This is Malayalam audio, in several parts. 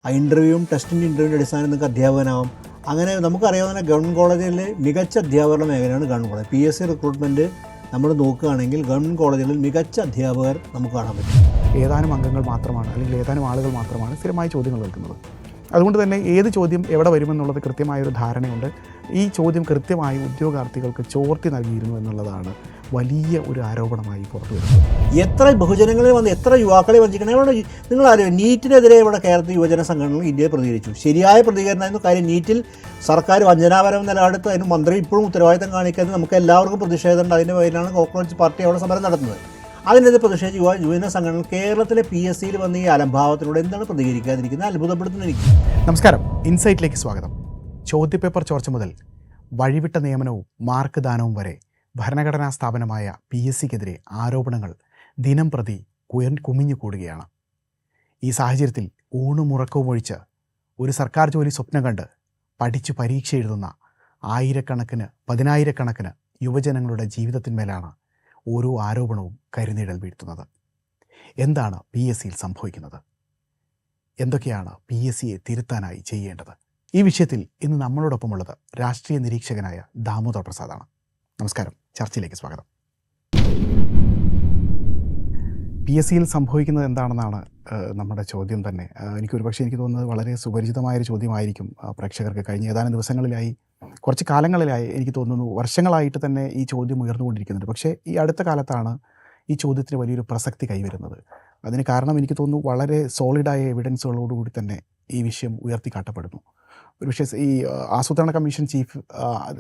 ആ ഇൻ്റർവ്യൂവും ടെസ്റ്റിൻ്റെ ഇൻ്റർവ്യൂവിൻ്റെ അടിസ്ഥാനം നിങ്ങൾക്ക് അധ്യാപകനാവാം. അങ്ങനെ നമുക്കറിയാവുന്ന ഗവൺമെൻറ് കോളേജുകളിൽ മികച്ച അധ്യാപകരുടെ മേഖലയാണ് ഗവൺമെൻറ് കോളേജ്. PSC റിക്രൂട്ട്മെൻറ്റ് നമ്മൾ നോക്കുകയാണെങ്കിൽ ഗവൺമെൻറ് കോളേജുകളിൽ മികച്ച അധ്യാപകർ നമുക്ക് കാണാൻ പറ്റും. ഏതാനും അംഗങ്ങൾ മാത്രമാണ് അല്ലെങ്കിൽ ഏതാനും ആളുകൾ മാത്രമാണ് സ്ഥിരമായി ചോദ്യങ്ങൾ കേൾക്കുന്നത്. അതുകൊണ്ട് തന്നെ ഏത് ചോദ്യം എവിടെ വരുമെന്നുള്ളത് കൃത്യമായൊരു ധാരണയുണ്ട്. ഈ ചോദ്യം കൃത്യമായി ഉദ്യോഗാർത്ഥികൾക്ക് ചോർത്തി നൽകിയിരുന്നു എന്നുള്ളതാണ് വലിയ ഒരു ആരോപണമായി പുറത്തു വരുന്നത്. എത്ര ബഹുജനങ്ങളിൽ വന്ന് എത്ര യുവാക്കളെ വഞ്ചിക്കണം. ഇവിടെ നിങ്ങളറിയാം, നീറ്റിനെതിരെ ഇവിടെ കേരളത്തിൽ യുവജന സംഘടനകൾ ഇന്ത്യയിൽ പ്രതികരിച്ചു. ശരിയായ പ്രതികരണമായിരുന്നു. കാര്യം നീറ്റിൽ സർക്കാർ വഞ്ചനാപരം നിലപാടെടുത്ത് അതിന് മന്ത്രി ഇപ്പോഴും ഉത്തരവാദിത്തം കാണിക്കുന്നത് നമുക്ക് എല്ലാവർക്കും പ്രതിഷേധമുണ്ട്. അതിൻ്റെ പേരിലാണ് കോക്രോച്ച് പാർട്ടി അവിടെ സമരം നടത്തുന്നത്. അതിനെതിരെ പ്രതിഷേധിച്ച് യുവജന സംഘടനകൾ കേരളത്തിലെ PSCയിൽ വന്ന ഈ അലംഭാവത്തിലൂടെ എന്താണ് പ്രതികരിക്കാതിരിക്കുന്നത്? അത്ഭുതപ്പെടുത്തുന്നു എനിക്ക്. നമസ്കാരം, ഇൻസൈറ്റിലേക്ക് സ്വാഗതം. ചോദ്യപേപ്പർ ചോർച്ച മുതൽ വഴിവിട്ട നിയമനവും മാർക്ക് ദാനവും വരെ ഭരണഘടനാ സ്ഥാപനമായ PSCക്കെതിരെ ആരോപണങ്ങൾ ദിനം പ്രതി കുമിഞ്ഞു കൂടുകയാണ്. ഈ സാഹചര്യത്തിൽ ഊണും ഉറക്കവും ഒഴിച്ച് ഒരു സർക്കാർ ജോലി സ്വപ്നം കണ്ട് പഠിച്ചു പരീക്ഷ എഴുതുന്ന ആയിരക്കണക്കിന് പതിനായിരക്കണക്കിന് യുവജനങ്ങളുടെ ജീവിതത്തിന്മേലാണ് ഓരോ ആരോപണവും കരിനിഴൽ വീഴ്ത്തുന്നത്. എന്താണ് PSCയിൽ സംഭവിക്കുന്നത്? എന്തൊക്കെയാണ് PSCയെ തിരുത്താനായി ചെയ്യേണ്ടത്? ഈ വിഷയത്തിൽ ഇന്ന് നമ്മളോടൊപ്പമുള്ളത് രാഷ്ട്രീയ നിരീക്ഷകനായ ദാമോദർ പ്രസാദാണ്. നമസ്കാരം, ചർച്ചയിലേക്ക് സ്വാഗതം. PSCയിൽ സംഭവിക്കുന്നത് എന്താണെന്നാണ് നമ്മുടെ ചോദ്യം തന്നെ. എനിക്ക് തോന്നുന്നത് വളരെ സുപരിചിതമായൊരു ചോദ്യമായിരിക്കും പ്രേക്ഷകർക്ക്. കഴിഞ്ഞ ഏതാനും ദിവസങ്ങളിലായി, കുറച്ച് കാലങ്ങളിലായി, എനിക്ക് തോന്നുന്നു വർഷങ്ങളായിട്ട് തന്നെ ഈ ചോദ്യം ഉയർന്നുകൊണ്ടിരിക്കുന്നുണ്ട്. പക്ഷേ ഈ അടുത്ത കാലത്താണ് ഈ ചോദ്യത്തിന് വലിയൊരു പ്രസക്തി കൈവരുന്നത്. അതിന് കാരണം എനിക്ക് തോന്നുന്നു വളരെ സോളിഡായ എവിഡൻസുകളോടുകൂടി തന്നെ ഈ വിഷയം ഉയർത്തിക്കാട്ടപ്പെടുന്നു. ഒരുപക്ഷേ ഈ ആസൂത്രണ കമ്മീഷൻ ചീഫ്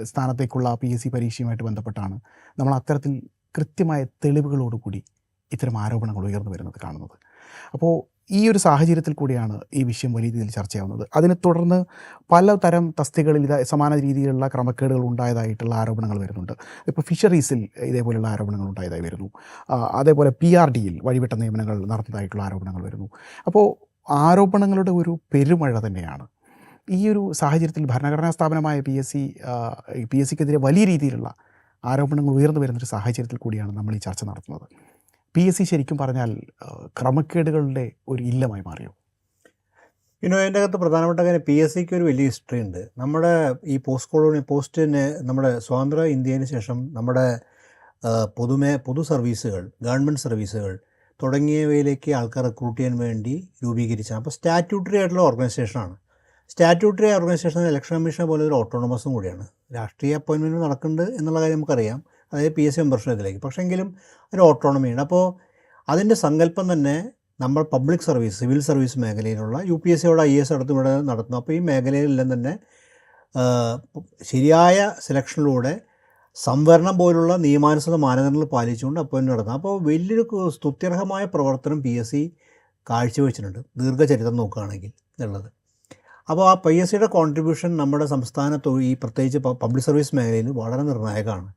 സ്ഥാനത്തേക്കുള്ള PSC പരീക്ഷയുമായിട്ട് ബന്ധപ്പെട്ടാണ് നമ്മൾ അത്തരത്തിൽ കൃത്യമായ തെളിവുകളോടുകൂടി ഇത്തരം ആരോപണങ്ങൾ ഉയർന്നു വരുന്നത് കാണുന്നത്. അപ്പോൾ ഈ ഒരു സാഹചര്യത്തിൽ കൂടിയാണ് ഈ വിഷയം വലിയ രീതിയിൽ ചർച്ചയാവുന്നത്. അതിനെ തുടർന്ന് പലതരം തസ്തികകളിൽ സമാന രീതിയിലുള്ള ക്രമക്കേടുകൾ ഉണ്ടായതായിട്ടുള്ള ആരോപണങ്ങൾ വരുന്നുണ്ട്. ഇപ്പോൾ ഫിഷറീസിൽ ഇതേപോലെയുള്ള ആരോപണങ്ങൾ ഉണ്ടായതായി വരുന്നു. അതേപോലെ PRDയിൽ വഴിവിട്ട നിയമനങ്ങൾ നടന്നതായിട്ടുള്ള ആരോപണങ്ങൾ വരുന്നു. അപ്പോൾ ആരോപണങ്ങളുടെ ഒരു പെരുമഴ തന്നെയാണ്. ഈ ഒരു സാഹചര്യത്തിൽ ഭരണഘടനാ സ്ഥാപനമായ PSCക്കെതിരെ വലിയ രീതിയിലുള്ള ആരോപണങ്ങൾ ഉയർന്നു വരുന്നൊരു സാഹചര്യത്തിൽ കൂടിയാണ് നമ്മൾ ഈ ചർച്ച നടത്തുന്നത്. PSC ശരിക്കും പറഞ്ഞാൽ ക്രമക്കേടുകളുടെ ഒരു ഇല്ലമായി മാറിയോ? അതിൻ്റെ അകത്ത് പ്രധാനപ്പെട്ട കാര്യം, PSCക്ക് ഒരു വലിയ ഹിസ്റ്ററി ഉണ്ട്. നമ്മുടെ ഈ നമ്മുടെ സ്വാതന്ത്ര്യ ഇന്ത്യന് ശേഷം നമ്മുടെ പൊതു സർവീസുകൾ, ഗവൺമെൻറ് സർവീസുകൾ തുടങ്ങിയവയിലേക്ക് ആൾക്കാർ റിക്രൂട്ട് ചെയ്യാൻ വേണ്ടി രൂപീകരിച്ചാണ്. അപ്പോൾ സ്റ്റാറ്റ്യൂട്ടറി ആയിട്ടുള്ള ഓർഗനൈസേഷനാണ്. സ്റ്റാറ്റ്യൂട്ടറി ഓർഗനൈസേഷൻ ഇലക്ഷൻ കമ്മീഷനെ പോലെ ഒരു ഓട്ടോണമസും കൂടിയാണ്. രാഷ്ട്രീയ അപ്പോയിൻമെൻറ്റ് നടക്കുന്നുണ്ട് എന്നുള്ള കാര്യം നമുക്കറിയാം, അതായത് PSC മെമ്പർഷിപ്പിലേക്ക്. പക്ഷേങ്കിലും ഒരു ഓട്ടോണമിയാണ്. അപ്പോൾ അതിൻ്റെ സങ്കല്പം തന്നെ നമ്മൾ പബ്ലിക് സർവീസ്, സിവിൽ സർവീസ് മേഖലയിലുള്ള UPSCയോട് IAS അടുത്തും ഇവിടെ നടത്തുന്നു. അപ്പോൾ ഈ മേഖലയിലെല്ലാം തന്നെ ശരിയായ സെലക്ഷനിലൂടെ സംവരണം പോലുള്ള നിയമാനുസൃത മാനദണ്ഡങ്ങൾ പാലിച്ചുകൊണ്ട് അപ്പോയിൻമെൻറ്റ് നടത്തുന്നു. അപ്പോൾ വലിയൊരു സ്തുത്യർഹമായ പ്രവർത്തനം PSC കാഴ്ചവെച്ചിട്ടുണ്ട്, ദീർഘചരിത്രം നോക്കുകയാണെങ്കിൽ ഉള്ളത്. അപ്പോൾ ആ PSCയുടെ കോൺട്രിബ്യൂഷൻ നമ്മുടെ സംസ്ഥാനത്ത് ഈ പ്രത്യേകിച്ച് പബ്ലിക് സർവീസ് മേഖലയിൽ വളരെ നിർണായകമാണ്.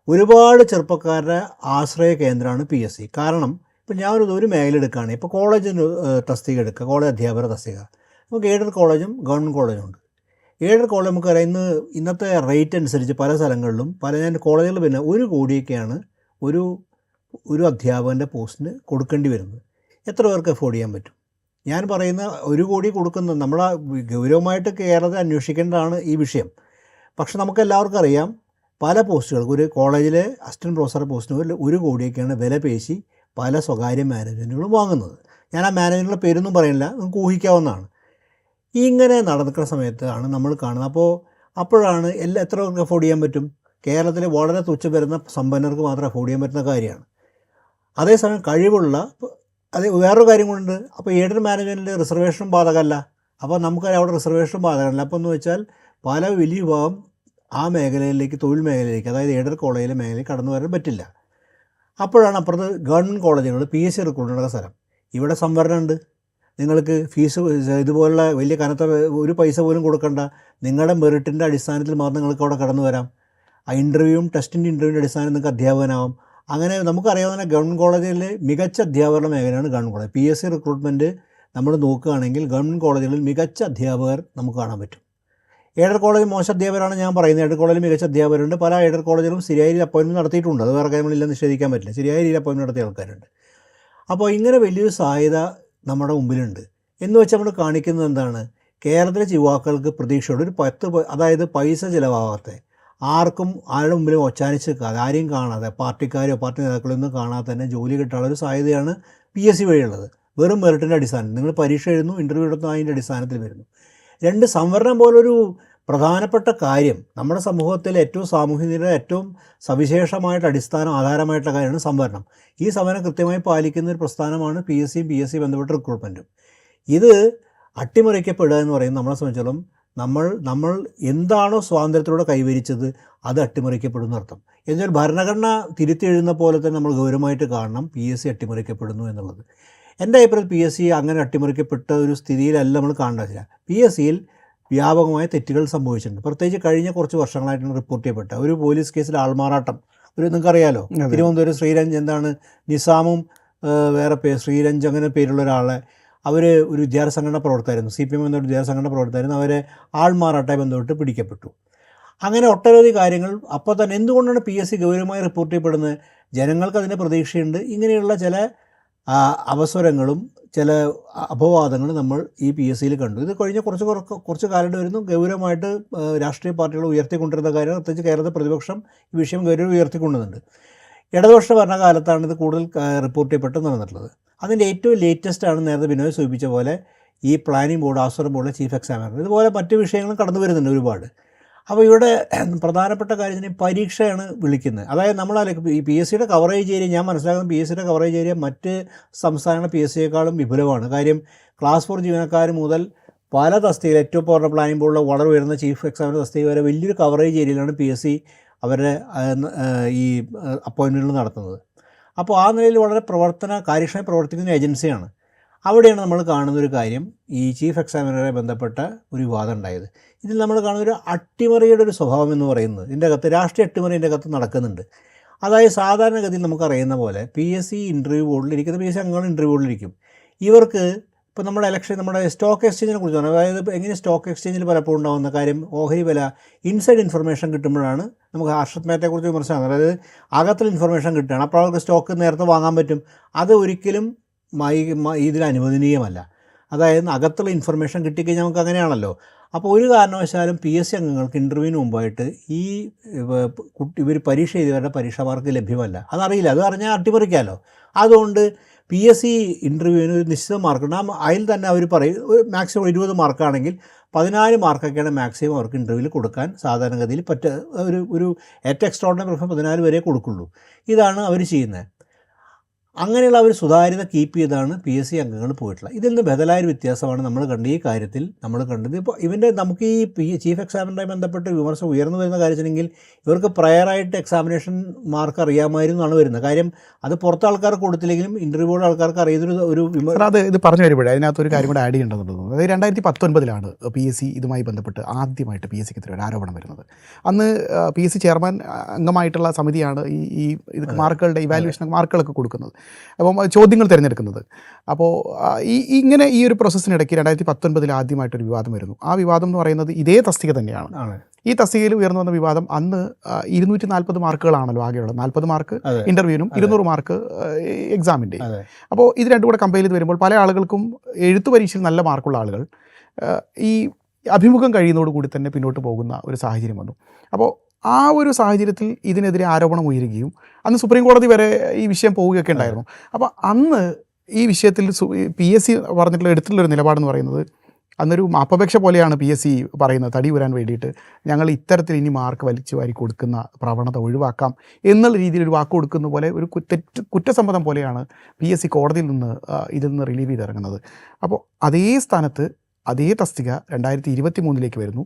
ഒരുപാട് ചെറുപ്പക്കാരുടെ ആശ്രയ കേന്ദ്രമാണ് PSC. കാരണം ഇപ്പോൾ ഞാൻ ഒരു മേഖല എടുക്കുകയാണെങ്കിൽ, ഇപ്പോൾ കോളേജിന് തസ്തിക എടുക്കുക, കോളേജ് അധ്യാപക തസ്തിക. നമുക്ക് എയ്ഡഡ് കോളേജും ഗവൺമെൻറ് കോളേജും ഉണ്ട്. എയ്ഡഡ് കോളേജ് നമുക്കറിയാം, ഇന്നത്തെ റേറ്റ് അനുസരിച്ച് പല സ്ഥലങ്ങളിലും കോളേജുകൾ പിന്നെ 1 കോടിയൊക്കെയാണ് ഒരു അധ്യാപകൻ്റെ പോസ്റ്റിന് കൊടുക്കേണ്ടി വരുന്നത്. എത്ര പേർക്ക് അഫോർഡ് ചെയ്യാൻ പറ്റും? ഞാൻ പറയുന്ന 1 കോടി കൊടുക്കുന്നത് നമ്മൾ ഗൗരവമായിട്ട് കേരളത്തിൽ അന്വേഷിക്കേണ്ടതാണ് ഈ വിഷയം. പക്ഷെ നമുക്കെല്ലാവർക്കും അറിയാം, പല പോസ്റ്റുകൾക്ക് ഒരു കോളേജിലെ അസിസ്റ്റൻറ്റ് പ്രൊഫസർ പോസ്റ്റിന് 1 കോടിയൊക്കെയാണ് വില പേശി പല സ്വകാര്യ മാനേജ്മെൻറ്റുകളും വാങ്ങുന്നത്. ഞാൻ ആ മാനേജ്മെൻറ്റുകളുടെ പേരൊന്നും പറയുന്നില്ല, നമുക്ക് ഊഹിക്കാവുന്നതാണ്. ഇങ്ങനെ നടക്കുന്ന സമയത്താണ് നമ്മൾ കാണുന്നത്. അപ്പോഴാണ് എത്ര പേർക്ക് അഫോർഡ് ചെയ്യാൻ പറ്റും? കേരളത്തിൽ വളരെ തുച്ഛം വരുന്ന സമ്പന്നർക്ക് മാത്രം അഫോർഡ് ചെയ്യാൻ പറ്റുന്ന കാര്യമാണ്. അതേസമയം കഴിവുള്ള വേറൊരു കാര്യം കൊണ്ടുണ്ട്. അപ്പോൾ എയ്ഡഡ് മാനേജ്മെൻറ്റിൽ റിസർവേഷനും ബാധകമല്ല. അപ്പോൾ നമുക്ക് അവിടെ റിസർവേഷനും ബാധകമല്ല. അപ്പോൾ എന്ന് വെച്ചാൽ പല വലിയ വിഭാഗം ആ മേഖലയിലേക്ക്, തൊഴിൽ മേഖലയിലേക്ക്, അതായത് എയ്ഡഡ് കോളേജിലെ മേഖലയിൽ കടന്നു വരാൻ പറ്റില്ല. അപ്പോഴാണ് അപ്പുറത്ത് ഗവൺമെൻറ് കോളേജുകൾ PSC റിക്രൂട്ട് ചെയ്യുന്ന സ്ഥലം. ഇവിടെ സംവരണമുണ്ട്. നിങ്ങൾക്ക് ഫീസ് ഇതുപോലുള്ള വലിയ കനത്ത ഒരു പൈസ പോലും കൊടുക്കണ്ട, നിങ്ങളുടെ മെറിറ്റിൻ്റെ അടിസ്ഥാനത്തിൽ മാത്രം നിങ്ങൾക്ക് അവിടെ കടന്നു വരാം. ആ ഇൻ്റർവ്യൂവും ടെസ്റ്റിൻ്റെ ഇൻ്റർവ്യൂവിൻ്റെ അടിസ്ഥാനത്തിൽ നിങ്ങൾക്ക് അധ്യാപകനാവാം. അങ്ങനെ നമുക്കറിയാവുന്ന ഗവൺമെൻറ് കോളേജിലെ മികച്ച അധ്യാപകരുടെ മേഖലയാണ് ഗവൺമെൻറ് കോളേജ്. PSC റിക്രൂട്ട്മെൻറ്റ് നമ്മൾ നോക്കുകയാണെങ്കിൽ ഗവൺമെൻറ് കോളേജുകളിൽ മികച്ച അധ്യാപകർ നമുക്ക് കാണാൻ പറ്റും. എയ്ഡഡ് കോളേജ് മോശം അധ്യാപകരാണ് ഞാൻ പറയുന്നത്. എയ്ഡഡ് കോളേജിൽ മികച്ച അധ്യാപകരുണ്ട്. പല എയ്ഡഡ് കോളേജിലും ശരിയായ രീതിയിൽ അപ്പോയിൻമെൻറ്റ് നടത്തിയിട്ടുണ്ട്. അത് വേറെ കാര്യങ്ങളില്ല, നിഷേധിക്കാൻ പറ്റില്ല. ശരിയായ രീതിയിൽ അപ്പോയിൻമെൻറ്റ് നടത്തിയ ആൾക്കാരുണ്ട്. അപ്പോൾ ഇങ്ങനെ വലിയൊരു സാധ്യത നമ്മുടെ മുമ്പിലുണ്ട്. എന്ന് വെച്ച് നമ്മൾ കാണിക്കുന്നത് എന്താണ്? കേരളത്തിലെ യുവാക്കൾക്ക് പ്രതീക്ഷയോടെ ഒരു 10 അതായത് പൈസ ചിലവാകാത്ത, ആർക്കും ആരുടെ മുമ്പിലും ഒച്ചാനിച്ച് നിൽക്കാതെ, ആരെയും കാണാതെ, പാർട്ടിക്കാരോ പാർട്ടി നേതാക്കളൊന്നും കാണാതെ തന്നെ ജോലി കിട്ടാനുള്ള ഒരു സാധ്യതയാണ് PSC വഴിയുള്ളത്. വെറും മെറിറ്റിൻ്റെ അടിസ്ഥാനത്തിൽ നിങ്ങൾ പരീക്ഷ എഴുതുന്നു, ഇൻ്റർവ്യൂ എടുത്തു, അതിൻ്റെ അടിസ്ഥാനത്തിൽ വരുന്നു. 2 സംവരണം പോലൊരു പ്രധാനപ്പെട്ട കാര്യം നമ്മുടെ സമൂഹത്തിലെ ഏറ്റവും സാമൂഹികതയുടെ ഏറ്റവും സവിശേഷമായിട്ട് ആധാരമായിട്ടുള്ള കാര്യമാണ് സംവരണം. ഈ സംവരണം കൃത്യമായി പാലിക്കുന്ന ഒരു പ്രസ്ഥാനമാണ് PSCയും PSC ബന്ധപ്പെട്ട റിക്രൂട്ട്മെൻറ്റും. ഇത് അട്ടിമറിക്കപ്പെടുക എന്ന് പറയുന്നത് നമ്മളെ സംബന്ധിച്ചിടത്തോളം നമ്മൾ എന്താണോ സ്വാതന്ത്ര്യത്തിലൂടെ കൈവരിച്ചത് അത് അട്ടിമറിക്കപ്പെടുന്ന അർത്ഥം. എന്നാൽ ഭരണഘടന തിരുത്തി എഴുതുന്ന പോലെ തന്നെ നമ്മൾ ഗൗരവമായിട്ട് കാണണം PSC അട്ടിമറിക്കപ്പെടുന്നു എന്നുള്ളത്. എൻ്റെ അഭിപ്രായത്തിൽ PSC അങ്ങനെ അട്ടിമറിക്കപ്പെട്ട ഒരു സ്ഥിതിയിലല്ല നമ്മൾ കാണേണ്ടതില്ല. PSCയിൽ വ്യാപകമായ തെറ്റുകൾ സംഭവിച്ചിട്ടുണ്ട്. പ്രത്യേകിച്ച് കഴിഞ്ഞ കുറച്ച് വർഷങ്ങളായിട്ടാണ് റിപ്പോർട്ട് ചെയ്യപ്പെട്ട ഒരു പോലീസ് കേസിൽ ആൾമാറാട്ടം. നിങ്ങൾക്കറിയാലോ, തിരുവനന്തപുരം നിസാമും വേറെ ശ്രീരഞ്ജ് അങ്ങനെ പേരുള്ള ഒരാളെ അവർ ഒരു വിദ്യാർത്ഥി സംഘടന പ്രവർത്തകരായിരുന്നു, CPM എന്നൊരു വിദ്യാർത്ഥി സംഘടന പ്രവർത്തകരായിരുന്നു. അവരെ ആൾമാറാട്ടമായി ബന്ധപ്പെട്ട് പിടിക്കപ്പെട്ടു. അങ്ങനെ ഒട്ടനവധി കാര്യങ്ങൾ. അപ്പോൾ തന്നെ എന്തുകൊണ്ടാണ് PSC ഗൗരവമായി റിപ്പോർട്ട് ചെയ്യപ്പെടുന്നത്? ജനങ്ങൾക്ക് അതിൻ്റെ പ്രതീക്ഷയുണ്ട്. ഇങ്ങനെയുള്ള ചില അവസരങ്ങളും ചില അപവാദങ്ങളും നമ്മൾ ഈ PSCയിൽ കണ്ടു. ഇത് കഴിഞ്ഞ കുറച്ച് കാലം വരുന്നു ഗൗരവമായിട്ട് രാഷ്ട്രീയ പാർട്ടികൾ ഉയർത്തിക്കൊണ്ടിരുന്ന കാര്യം. പ്രത്യേകിച്ച് കേരളത്തിലെ പ്രതിപക്ഷം ഈ വിഷയം ഗൗരവം ഉയർത്തിക്കൊണ്ടുന്നുണ്ട്. ഇടതുപക്ഷ ഭരണകാലത്താണ് ഇത് കൂടുതൽ റിപ്പോർട്ട് ചെയ്യപ്പെട്ട് നടന്നിട്ടുള്ളത്. അതിൻ്റെ ഏറ്റവും ലേറ്റസ്റ്റാണ് നേരത്തെ ബിനോയ് സൂചിപ്പിച്ച പോലെ ഈ പ്ലാനിംഗ് ബോർഡ്, ആസൂത്രണ ബോർഡിലെ ചീഫ് എക്സാമിനർ. ഇതുപോലെ മറ്റ് വിഷയങ്ങളും കടന്നു വരുന്നുണ്ട് ഒരുപാട്. അപ്പോൾ ഇവിടെ പ്രധാനപ്പെട്ട കാര്യം പരീക്ഷയാണ് വിളിക്കുന്നത്. അതായത് ഈ PSCയുടെ കവറേജ് ഏരിയ, ഞാൻ മനസ്സിലാക്കുന്ന PSCയുടെ കവറേജ് ഏരിയ മറ്റ് സംസ്ഥാനങ്ങളുടെ PSCയേക്കാളും വിപുലമാണ്. കാര്യം ക്ലാസ് 4 ജീവനക്കാർ മുതൽ പല തസ്തികയിൽ ഏറ്റവും പൂർണ്ണ പ്ലാനിംഗ് ബോർഡിലെ വളരെ ഉയർന്ന ചീഫ് എക്സാമിനർ തസ്തിക വരെ വലിയൊരു കവറേജ് ഏരിയയിലാണ് PSC അവരുടെ ഈ അപ്പോയിൻമെൻറ്റുകൾ നടത്തുന്നത്. അപ്പോൾ ആ നിലയിൽ വളരെ കാര്യക്ഷമമായി പ്രവർത്തിക്കുന്ന ഏജൻസിയാണ്. അവിടെയാണ് നമ്മൾ കാണുന്നൊരു കാര്യം, ഈ ചീഫ് എക്സാമിനറെ ബന്ധപ്പെട്ട ഒരു വിവാദം ഉണ്ടായത്. ഇതിൽ നമ്മൾ കാണുന്നൊരു അട്ടിമറിയുടെ ഒരു സ്വഭാവം എന്ന് പറയുന്നത് ഇതിൻ്റെ അകത്ത് രാഷ്ട്രീയ അട്ടിമറി ഇതിൻ്റെ അകത്ത് നടക്കുന്നുണ്ട്. അതായത് സാധാരണഗതിയിൽ നമുക്കറിയുന്ന പോലെ PSC ഇൻ്റർവ്യൂ ബോർഡിൽ ഇരിക്കുന്ന PSC അംഗങ്ങൾ ഇൻ്റർവ്യൂ ബോർഡിലിരിക്കും. ഇവർക്ക് ഇപ്പോൾ നമ്മുടെ സ്റ്റോക്ക് എക്സ്ചേഞ്ചിനെ കുറിച്ചാണ്. അതായത് എങ്ങനെ സ്റ്റോക്ക് എക്സ്ചേഞ്ചിൽ പലപ്പോഴും ഉണ്ടാകുന്ന കാര്യം, ഓഹരി വില ഇൻസൈഡ് ഇൻഫർമേഷൻ കിട്ടുമ്പോഴാണ് നമുക്ക് ഹർഷത് മേത്തയെക്കുറിച്ച് വിമർശനം. അതായത് അകത്തിൽ ഇൻഫർമേഷൻ കിട്ടുകയാണ്, അപ്പോൾ അവർക്ക് സ്റ്റോക്ക് നേരത്തെ വാങ്ങാൻ പറ്റും. അത് ഒരിക്കലും ഇതിൽ അനുവദനീയമല്ല. അതായത് അകത്തുള്ള ഇൻഫർമേഷൻ കിട്ടിക്കഴിഞ്ഞാൽ നമുക്ക് അങ്ങനെയാണല്ലോ. അപ്പോൾ ഒരു കാരണവശാലും PSC അംഗങ്ങൾക്ക് ഇൻ്റർവ്യൂവിന് മുമ്പായിട്ട് ഇവർ പരീക്ഷ ചെയ്തവരുടെ പരീക്ഷാ മാർക്ക് ലഭ്യമല്ല. അതറിയില്ല, അത് അറിഞ്ഞാൽ അട്ടിമറിക്കാമല്ലോ. അതുകൊണ്ട് PSC ഇൻ്റർവ്യൂവിന് ഒരു നിശ്ചിത മാർക്കുണ്ട്. അതിൽ തന്നെ അവർ പറയും മാക്സിമം 20 മാർക്കാണെങ്കിൽ 14 മാർക്കൊക്കെയാണ് മാക്സിമം അവർക്ക് ഇൻ്റർവ്യൂവിൽ കൊടുക്കാൻ സാധാരണഗതിയിൽ ഒരു ഏറ്റവും എക്സ്ട്രോർഡിനറി പ്രിഫറൻസ് 14 വരെ കൊടുക്കുള്ളൂ. ഇതാണ് അവർ ചെയ്യുന്നത്. അങ്ങനെയുള്ള ഒരു സുതാര്യത കീപ്പ് ചെയ്താണ് PSC അംഗങ്ങൾ പോയിട്ടുള്ളത്. ഇതിൽ നിന്ന് ബദലായൊരു വ്യത്യാസമാണ് നമ്മൾ കണ്ട ഈ കാര്യത്തിൽ നമ്മൾ കണ്ടത്. ഇപ്പോൾ നമുക്ക് ഈ ചീഫ് എക്സാമിനുമായി ബന്ധപ്പെട്ട് വിമർശനം ഉയർന്നു വരുന്ന കാര്യത്തിനെങ്കിൽ ഇവർക്ക് പ്രയറായിട്ട് എക്സാമിനേഷൻ മാർക്ക് അറിയാമായിരുന്നു എന്നാണ് വരുന്നത്. കാര്യം അത് പുറത്തെ ആൾക്കാർക്ക് കൊടുത്തില്ലെങ്കിലും ഇൻ്റർവ്യൂള്ള ആൾക്കാർക്ക് അറിയുന്നൊരു ഇത് പറഞ്ഞു വരുമ്പോഴേ അതിനകത്തൊരു കാര്യം കൂടെ ആഡ് ചെയ്യേണ്ടതുണ്ടെന്ന് തോന്നുന്നു. അതായത് 2019 PSC ഇതുമായി ബന്ധപ്പെട്ട് ആദ്യമായിട്ട് PSCക്കെതിരെ ഒരു ആരോപണം വരുന്നത്. അന്ന് PSC ചെയർമാൻ അംഗമായിട്ടുള്ള സമിതിയാണ് ഈ മാർക്കുകളുടെ ഇവാലുവേഷൻ മാർക്കുകളൊക്കെ കൊടുക്കുന്നത്, അപ്പം ചോദ്യങ്ങൾ തിരഞ്ഞെടുക്കുന്നത്. അപ്പോൾ ഇങ്ങനെ ഈ ഒരു പ്രോസസ്സിനിടയ്ക്ക് 2019 ആദ്യമായിട്ടൊരു വിവാദം വരുന്നു. ആ വിവാദം എന്ന് പറയുന്നത് ഇതേ തസ്തിക തന്നെയാണ്. ഈ തസ്തികയിൽ ഉയർന്നു വന്ന വിവാദം അന്ന് 240 മാർക്കുകളാണല്ലോ ആകെയുള്ളത്. 40 മാർക്ക് ഇൻ്റർവ്യൂവിനും 200 മാർക്ക് എക്സാമിൻ്റെ. അപ്പോൾ ഇത് രണ്ടും കൂടെ കമ്പയർ ചെയ്ത് വരുമ്പോൾ പല ആളുകൾക്കും എഴുത്തു പരീക്ഷയിൽ നല്ല മാർക്കുള്ള ആളുകൾ ഈ അഭിമുഖം കഴിയുന്നതോടുകൂടി തന്നെ പിന്നോട്ട് പോകുന്ന ഒരു സാഹചര്യം വന്നു. അപ്പോൾ ആ ഒരു സാഹചര്യത്തിൽ ഇതിനെതിരെ ആരോപണം ഉയരുകയും അന്ന് സുപ്രീം കോടതി വരെ ഈ വിഷയം പോവുകയൊക്കെ ഉണ്ടായിരുന്നു. അപ്പോൾ അന്ന് ഈ വിഷയത്തിൽ PSC എടുത്തിട്ടുള്ളൊരു നിലപാടെന്ന് പറയുന്നത്, അന്നൊരു മാപ്പപേക്ഷ പോലെയാണ് PSC പറയുന്നത്, തടി ഊരാൻ വേണ്ടിയിട്ട് ഞങ്ങൾ ഇത്തരത്തിൽ ഇനി മാർക്ക് വലിച്ചു വാരി കൊടുക്കുന്ന പ്രവണത ഒഴിവാക്കാം എന്നുള്ള രീതിയിൽ ഒരു വാക്ക് കൊടുക്കുന്ന പോലെ ഒരു കുറ്റസമ്മതം പോലെയാണ് PSC കോടതിയിൽ നിന്ന് ഇതിൽ നിന്ന് റിലീവ് ചെയ്തിറങ്ങുന്നത്. അപ്പോൾ അതേ സ്ഥാനത്ത് അതേ തസ്തിക 2023 വരുന്നു.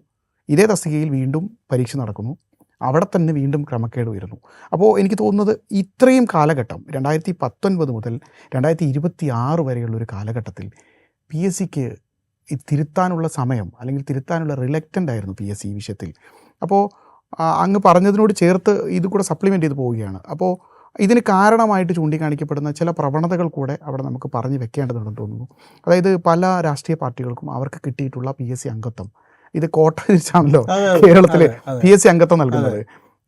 ഇതേ തസ്തികയിൽ വീണ്ടും പരീക്ഷ നടക്കുന്നു. അവിടെ തന്നെ വീണ്ടും ക്രമക്കേട് വരുന്നു. അപ്പോൾ എനിക്ക് തോന്നുന്നത് ഇത്രയും കാലഘട്ടം 2019 മുതൽ 2026 വരെയുള്ളൊരു കാലഘട്ടത്തിൽ PSCക്ക് തിരുത്താനുള്ള സമയം അല്ലെങ്കിൽ തിരുത്താനുള്ള റിലക്റ്റൻ്റ് ആയിരുന്നു PSC ഈ വിഷയത്തിൽ. അപ്പോൾ അങ്ങ് പറഞ്ഞതിനോട് ചേർത്ത് ഇത് കൂടെ സപ്ലിമെൻ്റ് ചെയ്ത് പോവുകയാണ്. അപ്പോൾ ഇതിന് കാരണമായിട്ട് ചൂണ്ടിക്കാണിക്കപ്പെടുന്ന ചില പ്രവണതകൾ കൂടെ അവിടെ നമുക്ക് പറഞ്ഞു വെക്കേണ്ടതുണ്ടെന്ന് തോന്നുന്നു. അതായത് പല രാഷ്ട്രീയ പാർട്ടികൾക്കും അവർക്ക് കിട്ടിയിട്ടുള്ള PSC അംഗത്വം, ഇത് കോട്ട തിരിച്ചാണല്ലോ കേരളത്തിൽ PSC അംഗത്വം നൽകുന്നത്.